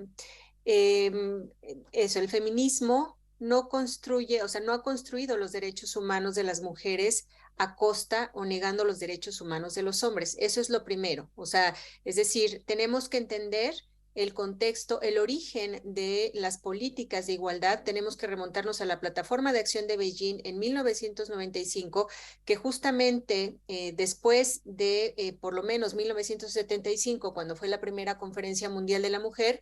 el feminismo no construye, o sea, no ha construido los derechos humanos de las mujeres a costa o negando los derechos humanos de los hombres. Eso es lo primero. O sea, es decir, tenemos que entender el contexto, el origen de las políticas de igualdad. Tenemos que remontarnos a la Plataforma de Acción de Beijing en 1995, que justamente después de por lo menos 1975, cuando fue la primera Conferencia Mundial de la Mujer,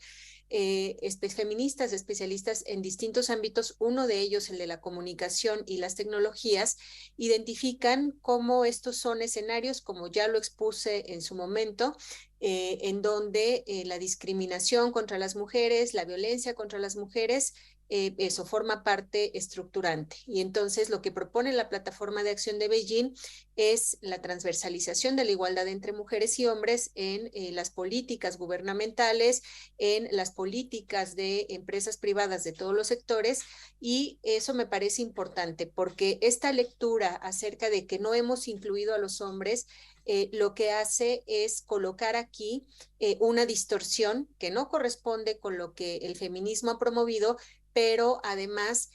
feministas, especialistas en distintos ámbitos, uno de ellos el de la comunicación y las tecnologías, identifican cómo estos son escenarios, como ya lo expuse en su momento, en donde la discriminación contra las mujeres, la violencia contra las mujeres, eso forma parte estructurante. Y entonces lo que propone la Plataforma de Acción de Beijing es la transversalización de la igualdad entre mujeres y hombres en las políticas gubernamentales, en las políticas de empresas privadas de todos los sectores, y eso me parece importante porque esta lectura acerca de que no hemos incluido a los hombres lo que hace es colocar aquí una distorsión que no corresponde con lo que el feminismo ha promovido, pero además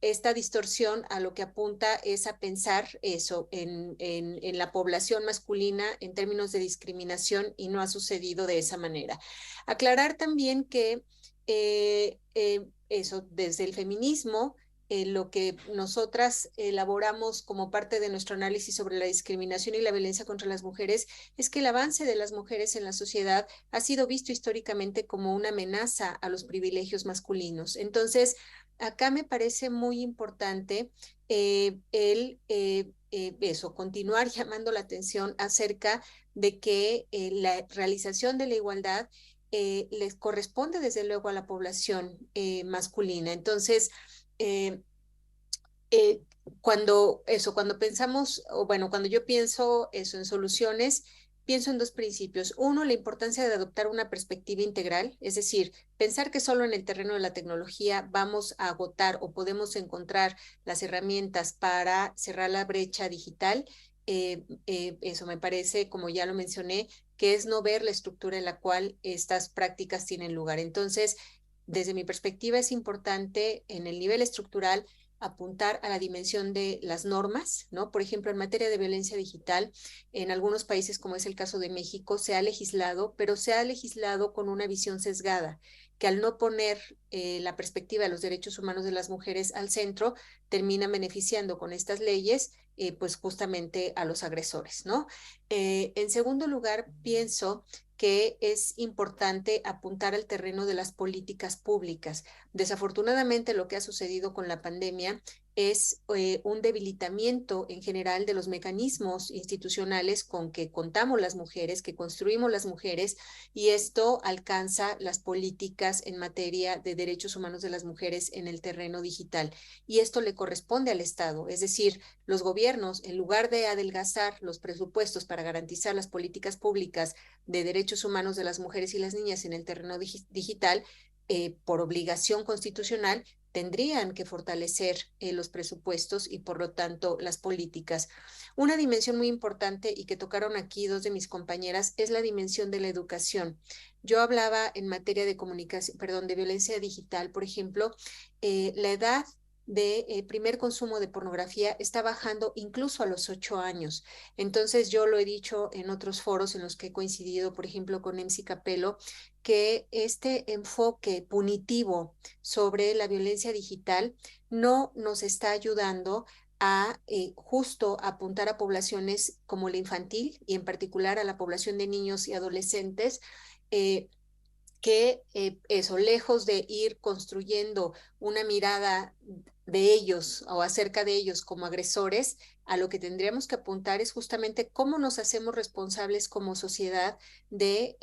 esta distorsión a lo que apunta es a pensar eso en la población masculina en términos de discriminación, y no ha sucedido de esa manera. Aclarar también que eso desde el feminismo, lo que nosotras elaboramos como parte de nuestro análisis sobre la discriminación y la violencia contra las mujeres es que el avance de las mujeres en la sociedad ha sido visto históricamente como una amenaza a los privilegios masculinos. Entonces, acá me parece muy importante continuar llamando la atención acerca de que la realización de la igualdad les corresponde desde luego a la población masculina. Entonces, cuando pensamos, o bueno, cuando yo pienso eso en soluciones, pienso en dos principios. Uno, la importancia de adoptar una perspectiva integral, es decir, pensar que solo en el terreno de la tecnología vamos a agotar o podemos encontrar las herramientas para cerrar la brecha digital. Eso me parece, como ya lo mencioné, que es no ver la estructura en la cual estas prácticas tienen lugar. Entonces, desde mi perspectiva, es importante en el nivel estructural apuntar a la dimensión de las normas, ¿no? Por ejemplo, en materia de violencia digital, en algunos países, como es el caso de México, se ha legislado, pero se ha legislado con una visión sesgada, que al no poner la perspectiva de los derechos humanos de las mujeres al centro, termina beneficiando con estas leyes, pues justamente a los agresores, ¿no? En segundo lugar, pienso que es importante apuntar al terreno de las políticas públicas. Desafortunadamente, lo que ha sucedido con la pandemia es un debilitamiento en general de los mecanismos institucionales con que contamos las mujeres, que construimos las mujeres, y esto alcanza las políticas en materia de derechos humanos de las mujeres en el terreno digital. Y esto le corresponde al Estado, es decir, los gobiernos, en lugar de adelgazar los presupuestos para garantizar las políticas públicas de derechos humanos de las mujeres y las niñas en el terreno digital, por obligación constitucional, tendrían que fortalecer los presupuestos y por lo tanto las políticas. Una dimensión muy importante y que tocaron aquí dos de mis compañeras es la dimensión de la educación. Yo hablaba en materia de comunicación, de violencia digital, por ejemplo, la edad de primer consumo de pornografía está bajando incluso a los 8 años. Entonces yo lo he dicho en otros foros en los que he coincidido, por ejemplo, con MC Capello, que este enfoque punitivo sobre la violencia digital no nos está ayudando a justo apuntar a poblaciones como la infantil y en particular a la población de niños y adolescentes, que eso, lejos de ir construyendo una mirada de ellos o acerca de ellos como agresores, a lo que tendríamos que apuntar es justamente cómo nos hacemos responsables como sociedad de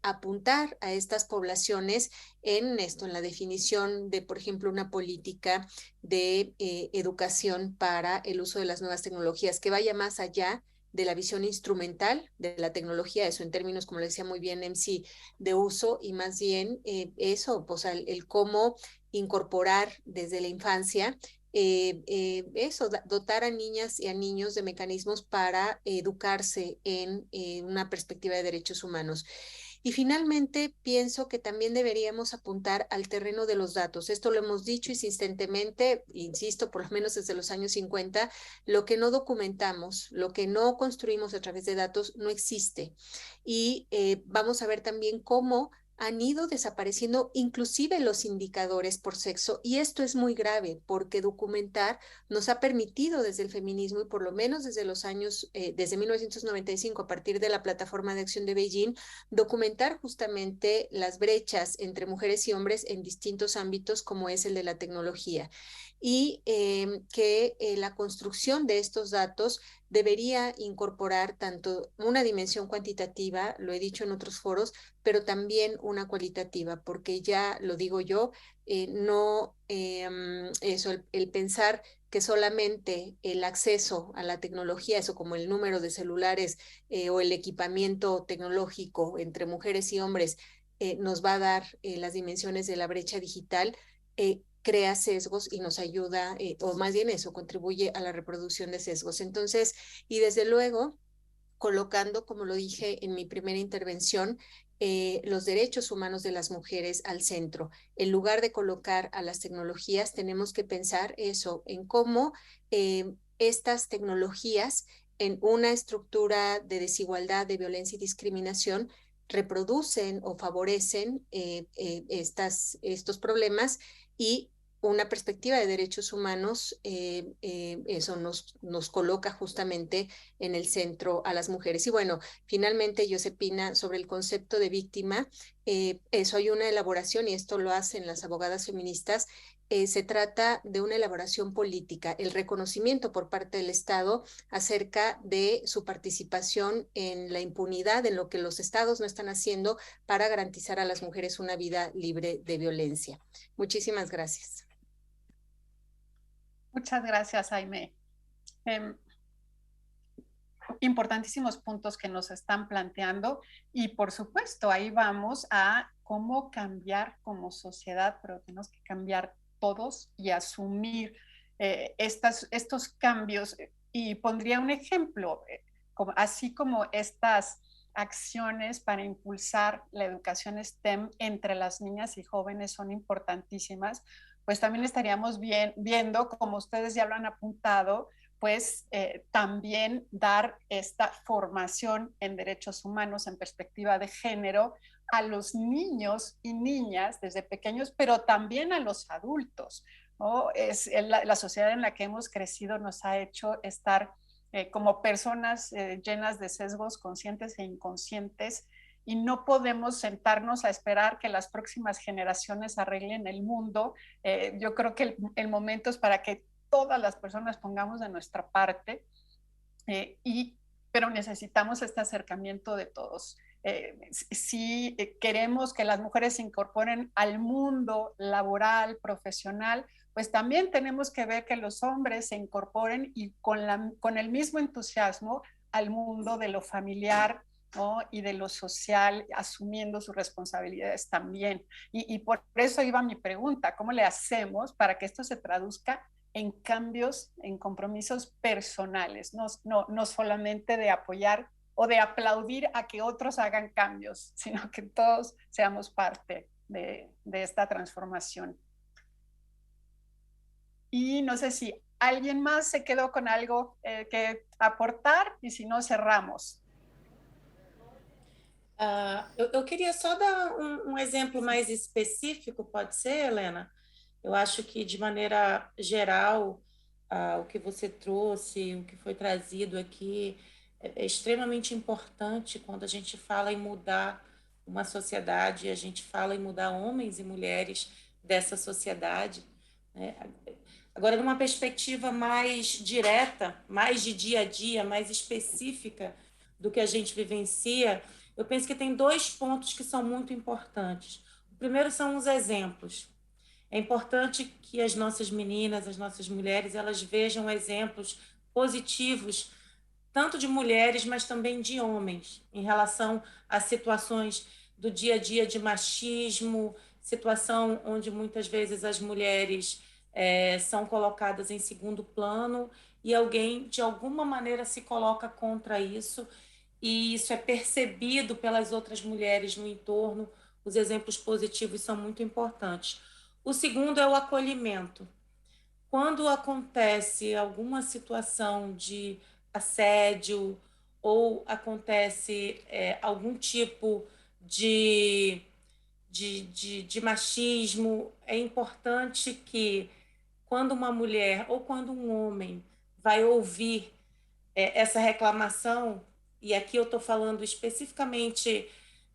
apuntar a estas poblaciones en esto, en la definición de, por ejemplo, una política de educación para el uso de las nuevas tecnologías que vaya más allá de la visión instrumental de la tecnología, eso en términos, como le decía muy bien MC, de uso, y más bien eso, pues el cómo incorporar desde la infancia eso, dotar a niñas y a niños de mecanismos para educarse en una perspectiva de derechos humanos. Y finalmente, pienso que también deberíamos apuntar al terreno de los datos. Esto lo hemos dicho insistentemente, insisto, por lo menos desde los años 50, lo que no documentamos, lo que no construimos a través de datos no existe. Y vamos a ver también cómo han ido desapareciendo inclusive los indicadores por sexo, y esto es muy grave porque documentar nos ha permitido desde el feminismo y por lo menos desde los años, desde 1995 a partir de la Plataforma de Acción de Beijing, documentar justamente las brechas entre mujeres y hombres en distintos ámbitos como es el de la tecnología, y que la construcción de estos datos debería incorporar tanto una dimensión cuantitativa, lo he dicho en otros foros, pero también una cualitativa, porque ya lo digo yo, no eso, el pensar que solamente el acceso a la tecnología, eso como el número de celulares o el equipamiento tecnológico entre mujeres y hombres, nos va a dar las dimensiones de la brecha digital, crea sesgos y nos ayuda, o más bien eso, contribuye a la reproducción de sesgos. Entonces, y desde luego, colocando, como lo dije en mi primera intervención, los derechos humanos de las mujeres al centro. En lugar de colocar a las tecnologías, tenemos que pensar eso, en cómo estas tecnologías en una estructura de desigualdad, de violencia y discriminación reproducen o favorecen estos problemas, y una perspectiva de derechos humanos, eso nos coloca justamente en el centro a las mujeres. Y bueno, finalmente, Josepina, sobre el concepto de víctima, eso hay una elaboración, y esto lo hacen las abogadas feministas, se trata de una elaboración política, el reconocimiento por parte del Estado acerca de su participación en la impunidad, en lo que los estados no están haciendo para garantizar a las mujeres una vida libre de violencia. Muchísimas gracias. Muchas gracias, Aimee. Importantísimos puntos que nos están planteando, y por supuesto ahí vamos a cómo cambiar como sociedad, pero tenemos que cambiar todos y asumir estos cambios. Y pondría un ejemplo, así como estas acciones para impulsar la educación STEM entre las niñas y jóvenes son importantísimas, pues también estaríamos viendo, como ustedes ya lo han apuntado, pues también dar esta formación en derechos humanos en perspectiva de género a los niños y niñas desde pequeños, pero también a los adultos, ¿no? La sociedad en la que hemos crecido nos ha hecho estar como personas llenas de sesgos conscientes e inconscientes, y no podemos sentarnos a esperar que las próximas generaciones arreglen el mundo. Yo creo que el momento es para que todas las personas pongamos de nuestra parte, pero necesitamos este acercamiento de todos. Si queremos que las mujeres se incorporen al mundo laboral, profesional, pues también tenemos que ver que los hombres se incorporen y con el mismo entusiasmo al mundo de lo familiar, ¿no? Y de lo social, asumiendo sus responsabilidades también. Y por eso iba mi pregunta, ¿cómo le hacemos para que esto se traduzca en cambios, en compromisos personales, no solamente de apoyar o de aplaudir a que otros hagan cambios, sino que todos seamos parte de esta transformación? Y no sé si alguien más se quedou con algo que aportar, e se não, cerramos. Eu queria só dar um exemplo mais específico, pode ser, Helena? Eu acho que, de maneira geral, o que você trouxe, o que foi trazido aqui, é extremamente importante quando a gente fala em mudar uma sociedade, a gente fala em mudar homens e mulheres dessa sociedade, né? Agora, numa perspectiva mais direta, mais de dia a dia, mais específica do que a gente vivencia, eu penso que tem 2 pontos que são muito importantes. O primeiro são os exemplos. É importante que as nossas meninas, as nossas mulheres, elas vejam exemplos positivos, tanto de mulheres, mas também de homens, em relação a situações do dia a dia de machismo, situação onde muitas vezes as mulheres são colocadas em segundo plano e alguém, de alguma maneira, se coloca contra isso, e isso é percebido pelas outras mulheres no entorno. Os exemplos positivos são muito importantes. O segundo é o acolhimento. Quando acontece alguma situação de assédio ou acontece algum tipo de machismo, é importante que, quando uma mulher ou quando um homem vai ouvir essa reclamação, e aqui eu estou falando especificamente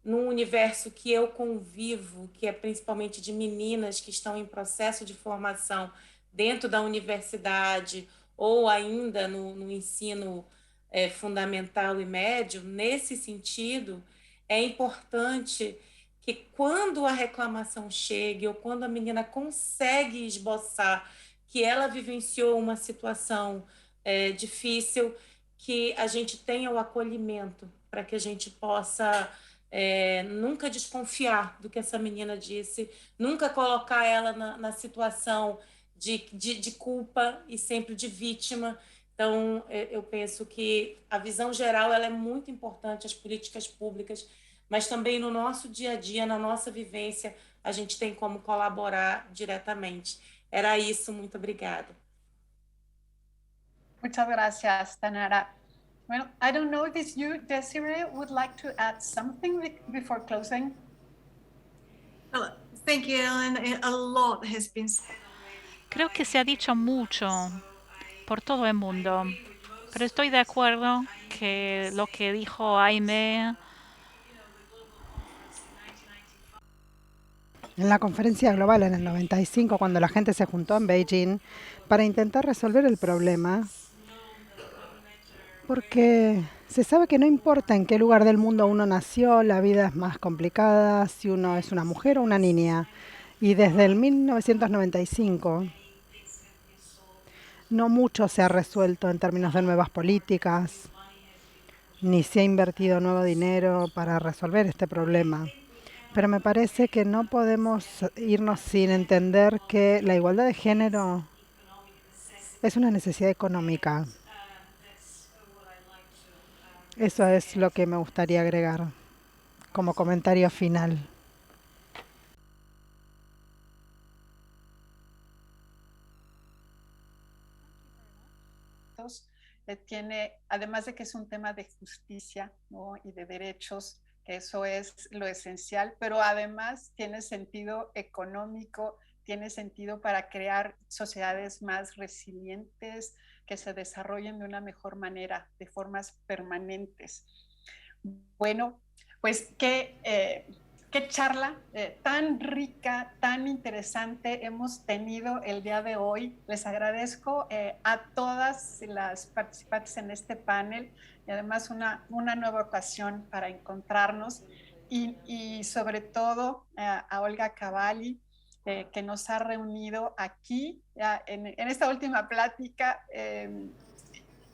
num universo que eu convivo, que é principalmente de meninas que estão em processo de formação dentro da universidade ou ainda no ensino fundamental e médio, nesse sentido, é importante que, quando a reclamação chegue ou quando a menina consegue esboçar que ela vivenciou uma situação difícil, que a gente tenha o acolhimento para que a gente possa nunca desconfiar do que essa menina disse, nunca colocar ela na situação de culpa e sempre de vítima. Então, eu penso que a visão geral ela é muito importante, as políticas públicas, mas também no nosso dia a dia, na nossa vivência, a gente tem como colaborar diretamente. Era isso, muito obrigada. Muchas gracias, Tanara. Well, I don't know if you, Desiree, would like to add something before closing. Well, thank you, Ellen. A lot has been said. Creo que se ha dicho mucho por todo el mundo, pero estoy de acuerdo que lo que dijo Aime en la conferencia global en el 95, cuando la gente se juntó en Beijing para intentar resolver el problema, porque se sabe que no importa en qué lugar del mundo uno nació, la vida es más complicada si uno es una mujer o una niña. Y desde el 1995 no mucho se ha resuelto en términos de nuevas políticas, ni se ha invertido nuevo dinero para resolver este problema. Pero me parece que no podemos irnos sin entender que la igualdad de género es una necesidad económica. Eso es lo que me gustaría agregar como comentario final. Tiene, además de que es un tema de justicia, ¿no?, y de derechos, que eso es lo esencial, pero además tiene sentido económico, tiene sentido para crear sociedades más resilientes, que se desarrollen de una mejor manera, de formas permanentes. Bueno, pues qué charla tan rica, tan interesante hemos tenido el día de hoy. Les agradezco a todas las participantes en este panel y además una nueva ocasión para encontrarnos y sobre todo a Olga Cavalli, que nos ha reunido aquí en esta última plática.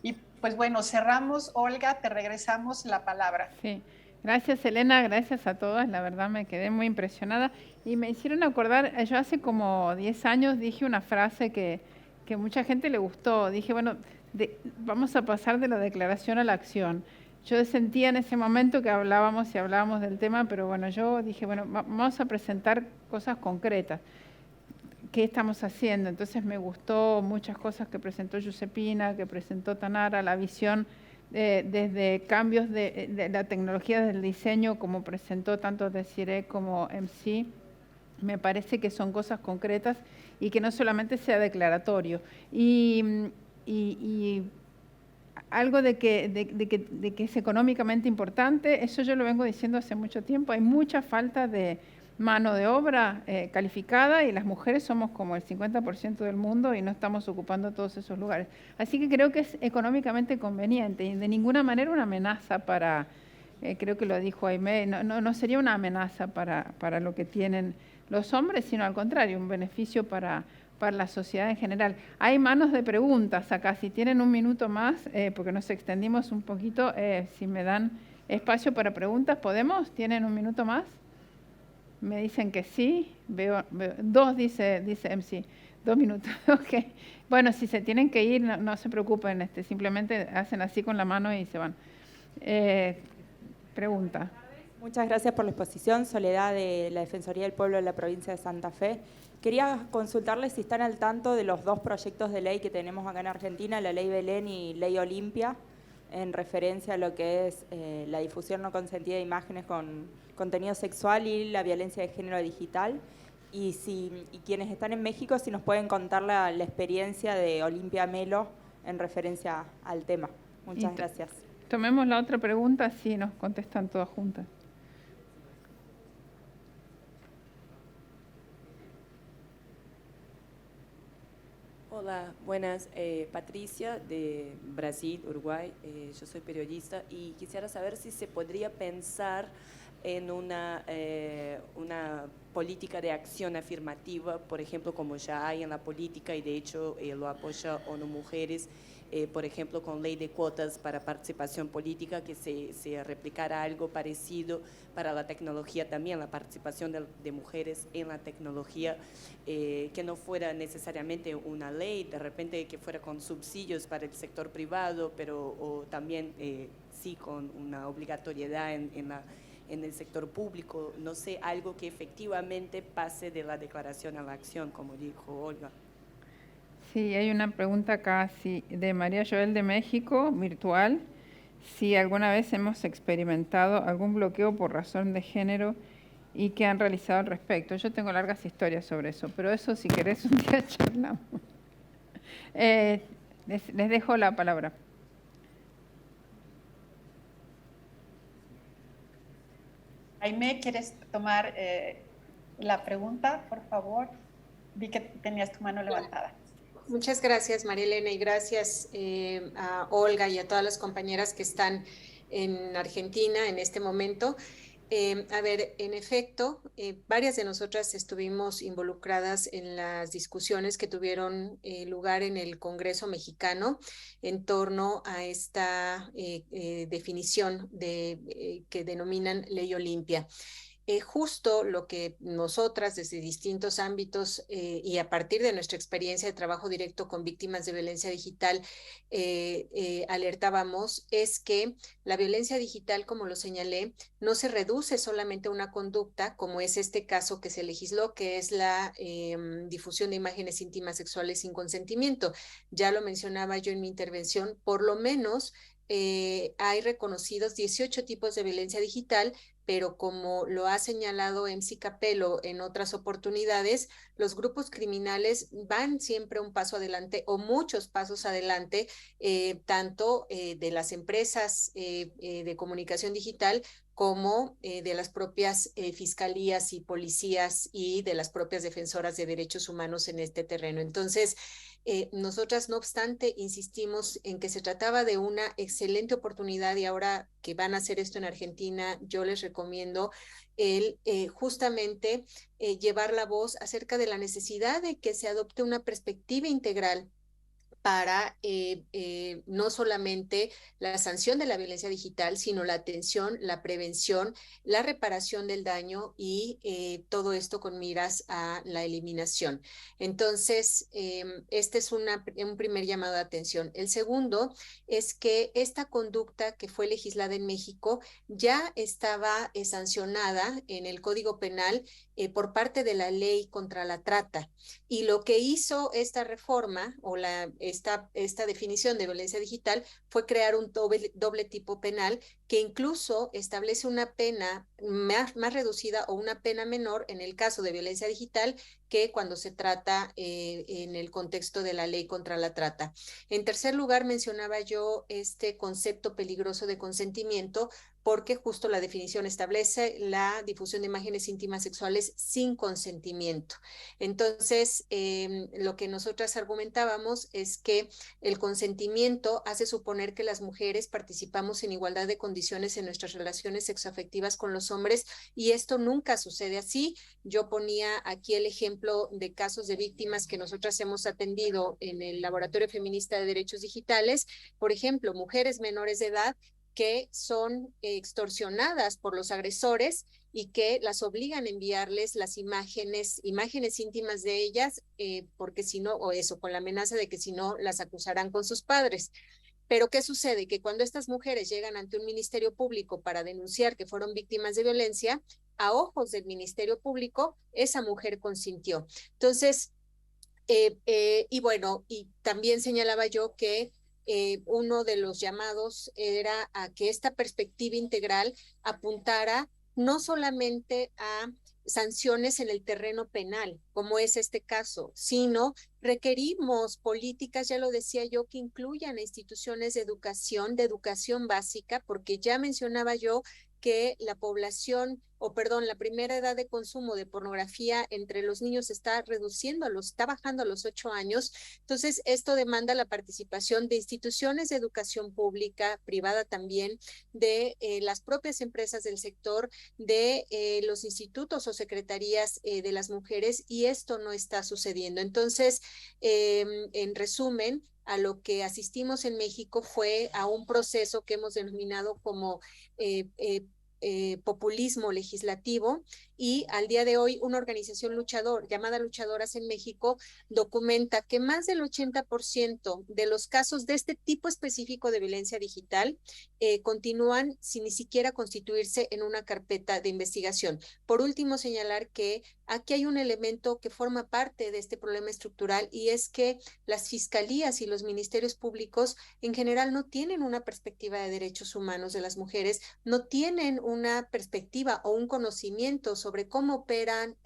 Y pues bueno, cerramos. Olga, te regresamos la palabra. Sí. Gracias, Elena, gracias a todas, la verdad me quedé muy impresionada y me hicieron acordar, yo hace como 10 años dije una frase que mucha gente le gustó, dije, bueno, vamos a pasar de la declaración a la acción. Yo sentía en ese momento que hablábamos del tema, pero bueno, yo dije, bueno, vamos a presentar cosas concretas. qué estamos haciendo. Entonces me gustó muchas cosas que presentó Giuseppina, que presentó Tanara, la visión desde cambios de la tecnología del diseño, como presentó tanto Desiree como MC. Me parece que son cosas concretas y que no solamente sea declaratorio. Y algo de que es económicamente importante, eso yo lo vengo diciendo hace mucho tiempo. Hay mucha falta de mano de obra calificada y las mujeres somos como el 50% del mundo y no estamos ocupando todos esos lugares. Así que creo que es económicamente conveniente y de ninguna manera una amenaza para, creo que lo dijo Aimé, no sería una amenaza para lo que tienen los hombres, sino al contrario, un beneficio para la sociedad en general. Hay manos de preguntas acá, si tienen un minuto más, porque nos extendimos un poquito, si me dan espacio para preguntas, ¿podemos? ¿Tienen un minuto más? Me dicen que sí, veo dos, dice MC, 2 minutos, ok. Bueno, si se tienen que ir, no se preocupen, simplemente hacen así con la mano y se van. Pregunta. Muchas gracias por la exposición. Soledad, de la Defensoría del Pueblo de la provincia de Santa Fe. Quería consultarles si están al tanto de los 2 proyectos de ley que tenemos acá en Argentina, la Ley Belén y Ley Olimpia, en referencia a lo que es la difusión no consentida de imágenes con contenido sexual y la violencia de género digital. Y quienes están en México, si nos pueden contar la experiencia de Olimpia Melo en referencia al tema. Muchas gracias. Tomemos la otra pregunta, si nos contestan todas juntas. Hola, buenas. Patricia de Brasil, Uruguay. Yo soy periodista y quisiera saber si se podría pensar en una política de acción afirmativa, por ejemplo, como ya hay en la política y de hecho lo apoya ONU Mujeres, por ejemplo, con ley de cuotas para participación política, que se replicara algo parecido para la tecnología también, la participación de mujeres en la tecnología, que no fuera necesariamente una ley, de repente que fuera con subsidios para el sector privado, pero también sí con una obligatoriedad en el sector público, no sé, algo que efectivamente pase de la declaración a la acción, como dijo Olga. Sí, hay una pregunta acá de María Joel de México, virtual, si alguna vez hemos experimentado algún bloqueo por razón de género y qué han realizado al respecto. Yo tengo largas historias sobre eso, pero eso si querés un día charlamos. Les dejo la palabra. Aimé, ¿quieres tomar la pregunta, por favor? Vi que tenías tu mano levantada. Muchas gracias, María Elena, y gracias a Olga y a todas las compañeras que están en Argentina en este momento. A ver, en efecto, varias de nosotras estuvimos involucradas en las discusiones que tuvieron lugar en el Congreso mexicano en torno a esta definición que denominan Ley Olimpia. Justo lo que nosotras desde distintos ámbitos y a partir de nuestra experiencia de trabajo directo con víctimas de violencia digital alertábamos es que la violencia digital, como lo señalé, no se reduce solamente a una conducta, como es este caso que se legisló, que es la difusión de imágenes íntimas sexuales sin consentimiento. Ya lo mencionaba yo en mi intervención, por lo menos hay reconocidos 18 tipos de violencia digital, pero como lo ha señalado MC Capello en otras oportunidades, los grupos criminales van siempre un paso adelante o muchos pasos adelante, tanto de las empresas de comunicación digital como de las propias fiscalías y policías y de las propias defensoras de derechos humanos en este terreno. Entonces, nosotras, no obstante, insistimos en que se trataba de una excelente oportunidad y ahora que van a hacer esto en Argentina, yo les recomiendo justamente llevar la voz acerca de la necesidad de que se adopte una perspectiva integral para no solamente la sanción de la violencia digital, sino la atención, la prevención, la reparación del daño y todo esto con miras a la eliminación. Entonces, este es un primer llamado de atención. El segundo es que esta conducta que fue legislada en México ya estaba sancionada en el Código Penal por parte de la Ley contra la Trata. Y lo que hizo esta reforma o esta definición de violencia digital fue crear un doble tipo penal que incluso establece una pena más reducida o una pena menor en el caso de violencia digital que cuando se trata en el contexto de la ley contra la trata. En tercer lugar, mencionaba yo este concepto peligroso de consentimiento, porque justo la definición establece la difusión de imágenes íntimas sexuales sin consentimiento. Entonces, lo que nosotras argumentábamos es que el consentimiento hace suponer que las mujeres participamos en igualdad de condiciones en nuestras relaciones sexoafectivas con los hombres, y esto nunca sucede así. Yo ponía aquí el ejemplo de casos de víctimas que nosotras hemos atendido en el Laboratorio Feminista de Derechos Digitales, por ejemplo, mujeres menores de edad que son extorsionadas por los agresores y que las obligan a enviarles las imágenes íntimas de ellas, porque si no, o eso, con la amenaza de que si no, las acusarán con sus padres. Pero ¿qué sucede? Que cuando estas mujeres llegan ante un ministerio público para denunciar que fueron víctimas de violencia, a ojos del ministerio público, esa mujer consintió. Entonces, y bueno, y también señalaba yo que uno de los llamados era a que esta perspectiva integral apuntara no solamente a sanciones en el terreno penal, como es este caso, sino requerimos políticas, ya lo decía yo, que incluyan a instituciones de educación básica, porque ya mencionaba yo que la población, la primera edad de consumo de pornografía entre los niños está bajando a los 8 años. Entonces, esto demanda la participación de instituciones de educación pública, privada también, de las propias empresas del sector, de los institutos o secretarías de las mujeres, y esto no está sucediendo. Entonces, en resumen, a lo que asistimos en México fue a un proceso que hemos denominado como populismo legislativo, y al día de hoy una organización llamada Luchadoras en México documenta que más del 80% de los casos de este tipo específico de violencia digital continúan sin ni siquiera constituirse en una carpeta de investigación. Por último, señalar que aquí hay un elemento que forma parte de este problema estructural, y es que las fiscalías y los ministerios públicos en general no tienen una perspectiva de derechos humanos de las mujeres, no tienen una perspectiva o un conocimiento sobre cómo operan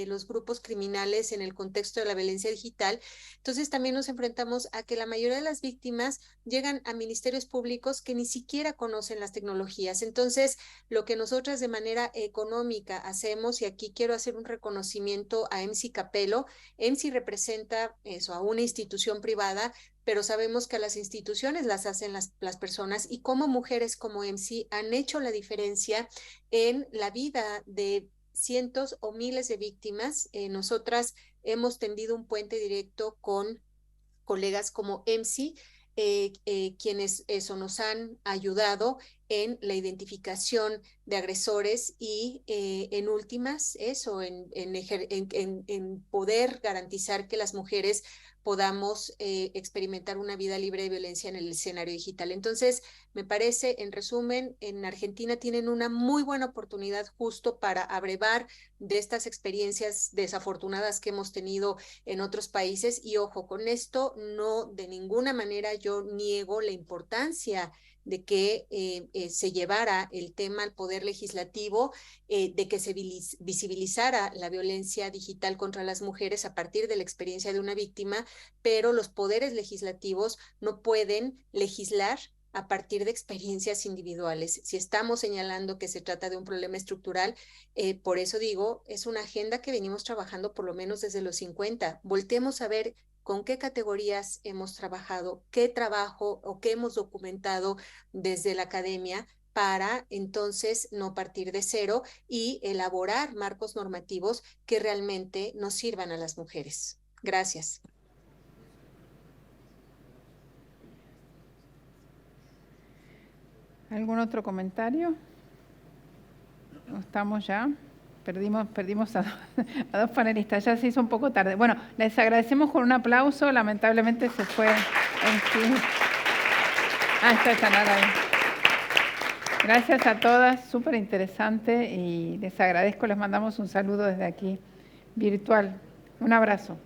los grupos criminales en el contexto de la violencia digital. Entonces también nos enfrentamos a que la mayoría de las víctimas llegan a ministerios públicos que ni siquiera conocen las tecnologías. Entonces, lo que nosotras de manera económica hacemos, y aquí quiero hacer un reconocimiento a EMSI Capelo. EMSI representa eso, a una institución privada, pero sabemos que a las instituciones las hacen las personas, y como mujeres como EMSI han hecho la diferencia en la vida de cientos o miles de víctimas. Nosotras hemos tendido un puente directo con colegas como EMSI, quienes nos han ayudado en la identificación de agresores y en últimas en poder garantizar que las mujeres podamos experimentar una vida libre de violencia en el escenario digital. Entonces, me parece, en resumen, en Argentina tienen una muy buena oportunidad justo para abrevar de estas experiencias desafortunadas que hemos tenido en otros países. Y ojo, con esto no de ninguna manera yo niego la importancia de que se llevara el tema al Poder Legislativo, de que se visibilizara la violencia digital contra las mujeres a partir de la experiencia de una víctima, pero los poderes legislativos no pueden legislar a partir de experiencias individuales. Si estamos señalando que se trata de un problema estructural, por eso digo, es una agenda que venimos trabajando por lo menos desde los 50. Voltemos a ver con qué categorías hemos trabajado, qué trabajo o qué hemos documentado desde la academia, para entonces no partir de cero y elaborar marcos normativos que realmente nos sirvan a las mujeres. Gracias. ¿Algún otro comentario? ¿No estamos ya? Perdimos a dos panelistas, ya se hizo un poco tarde. Bueno, les agradecemos con un aplauso, lamentablemente se fue en fin. Está nada ahí. Gracias a todas, súper interesante y les agradezco, les mandamos un saludo desde aquí, virtual. Un abrazo.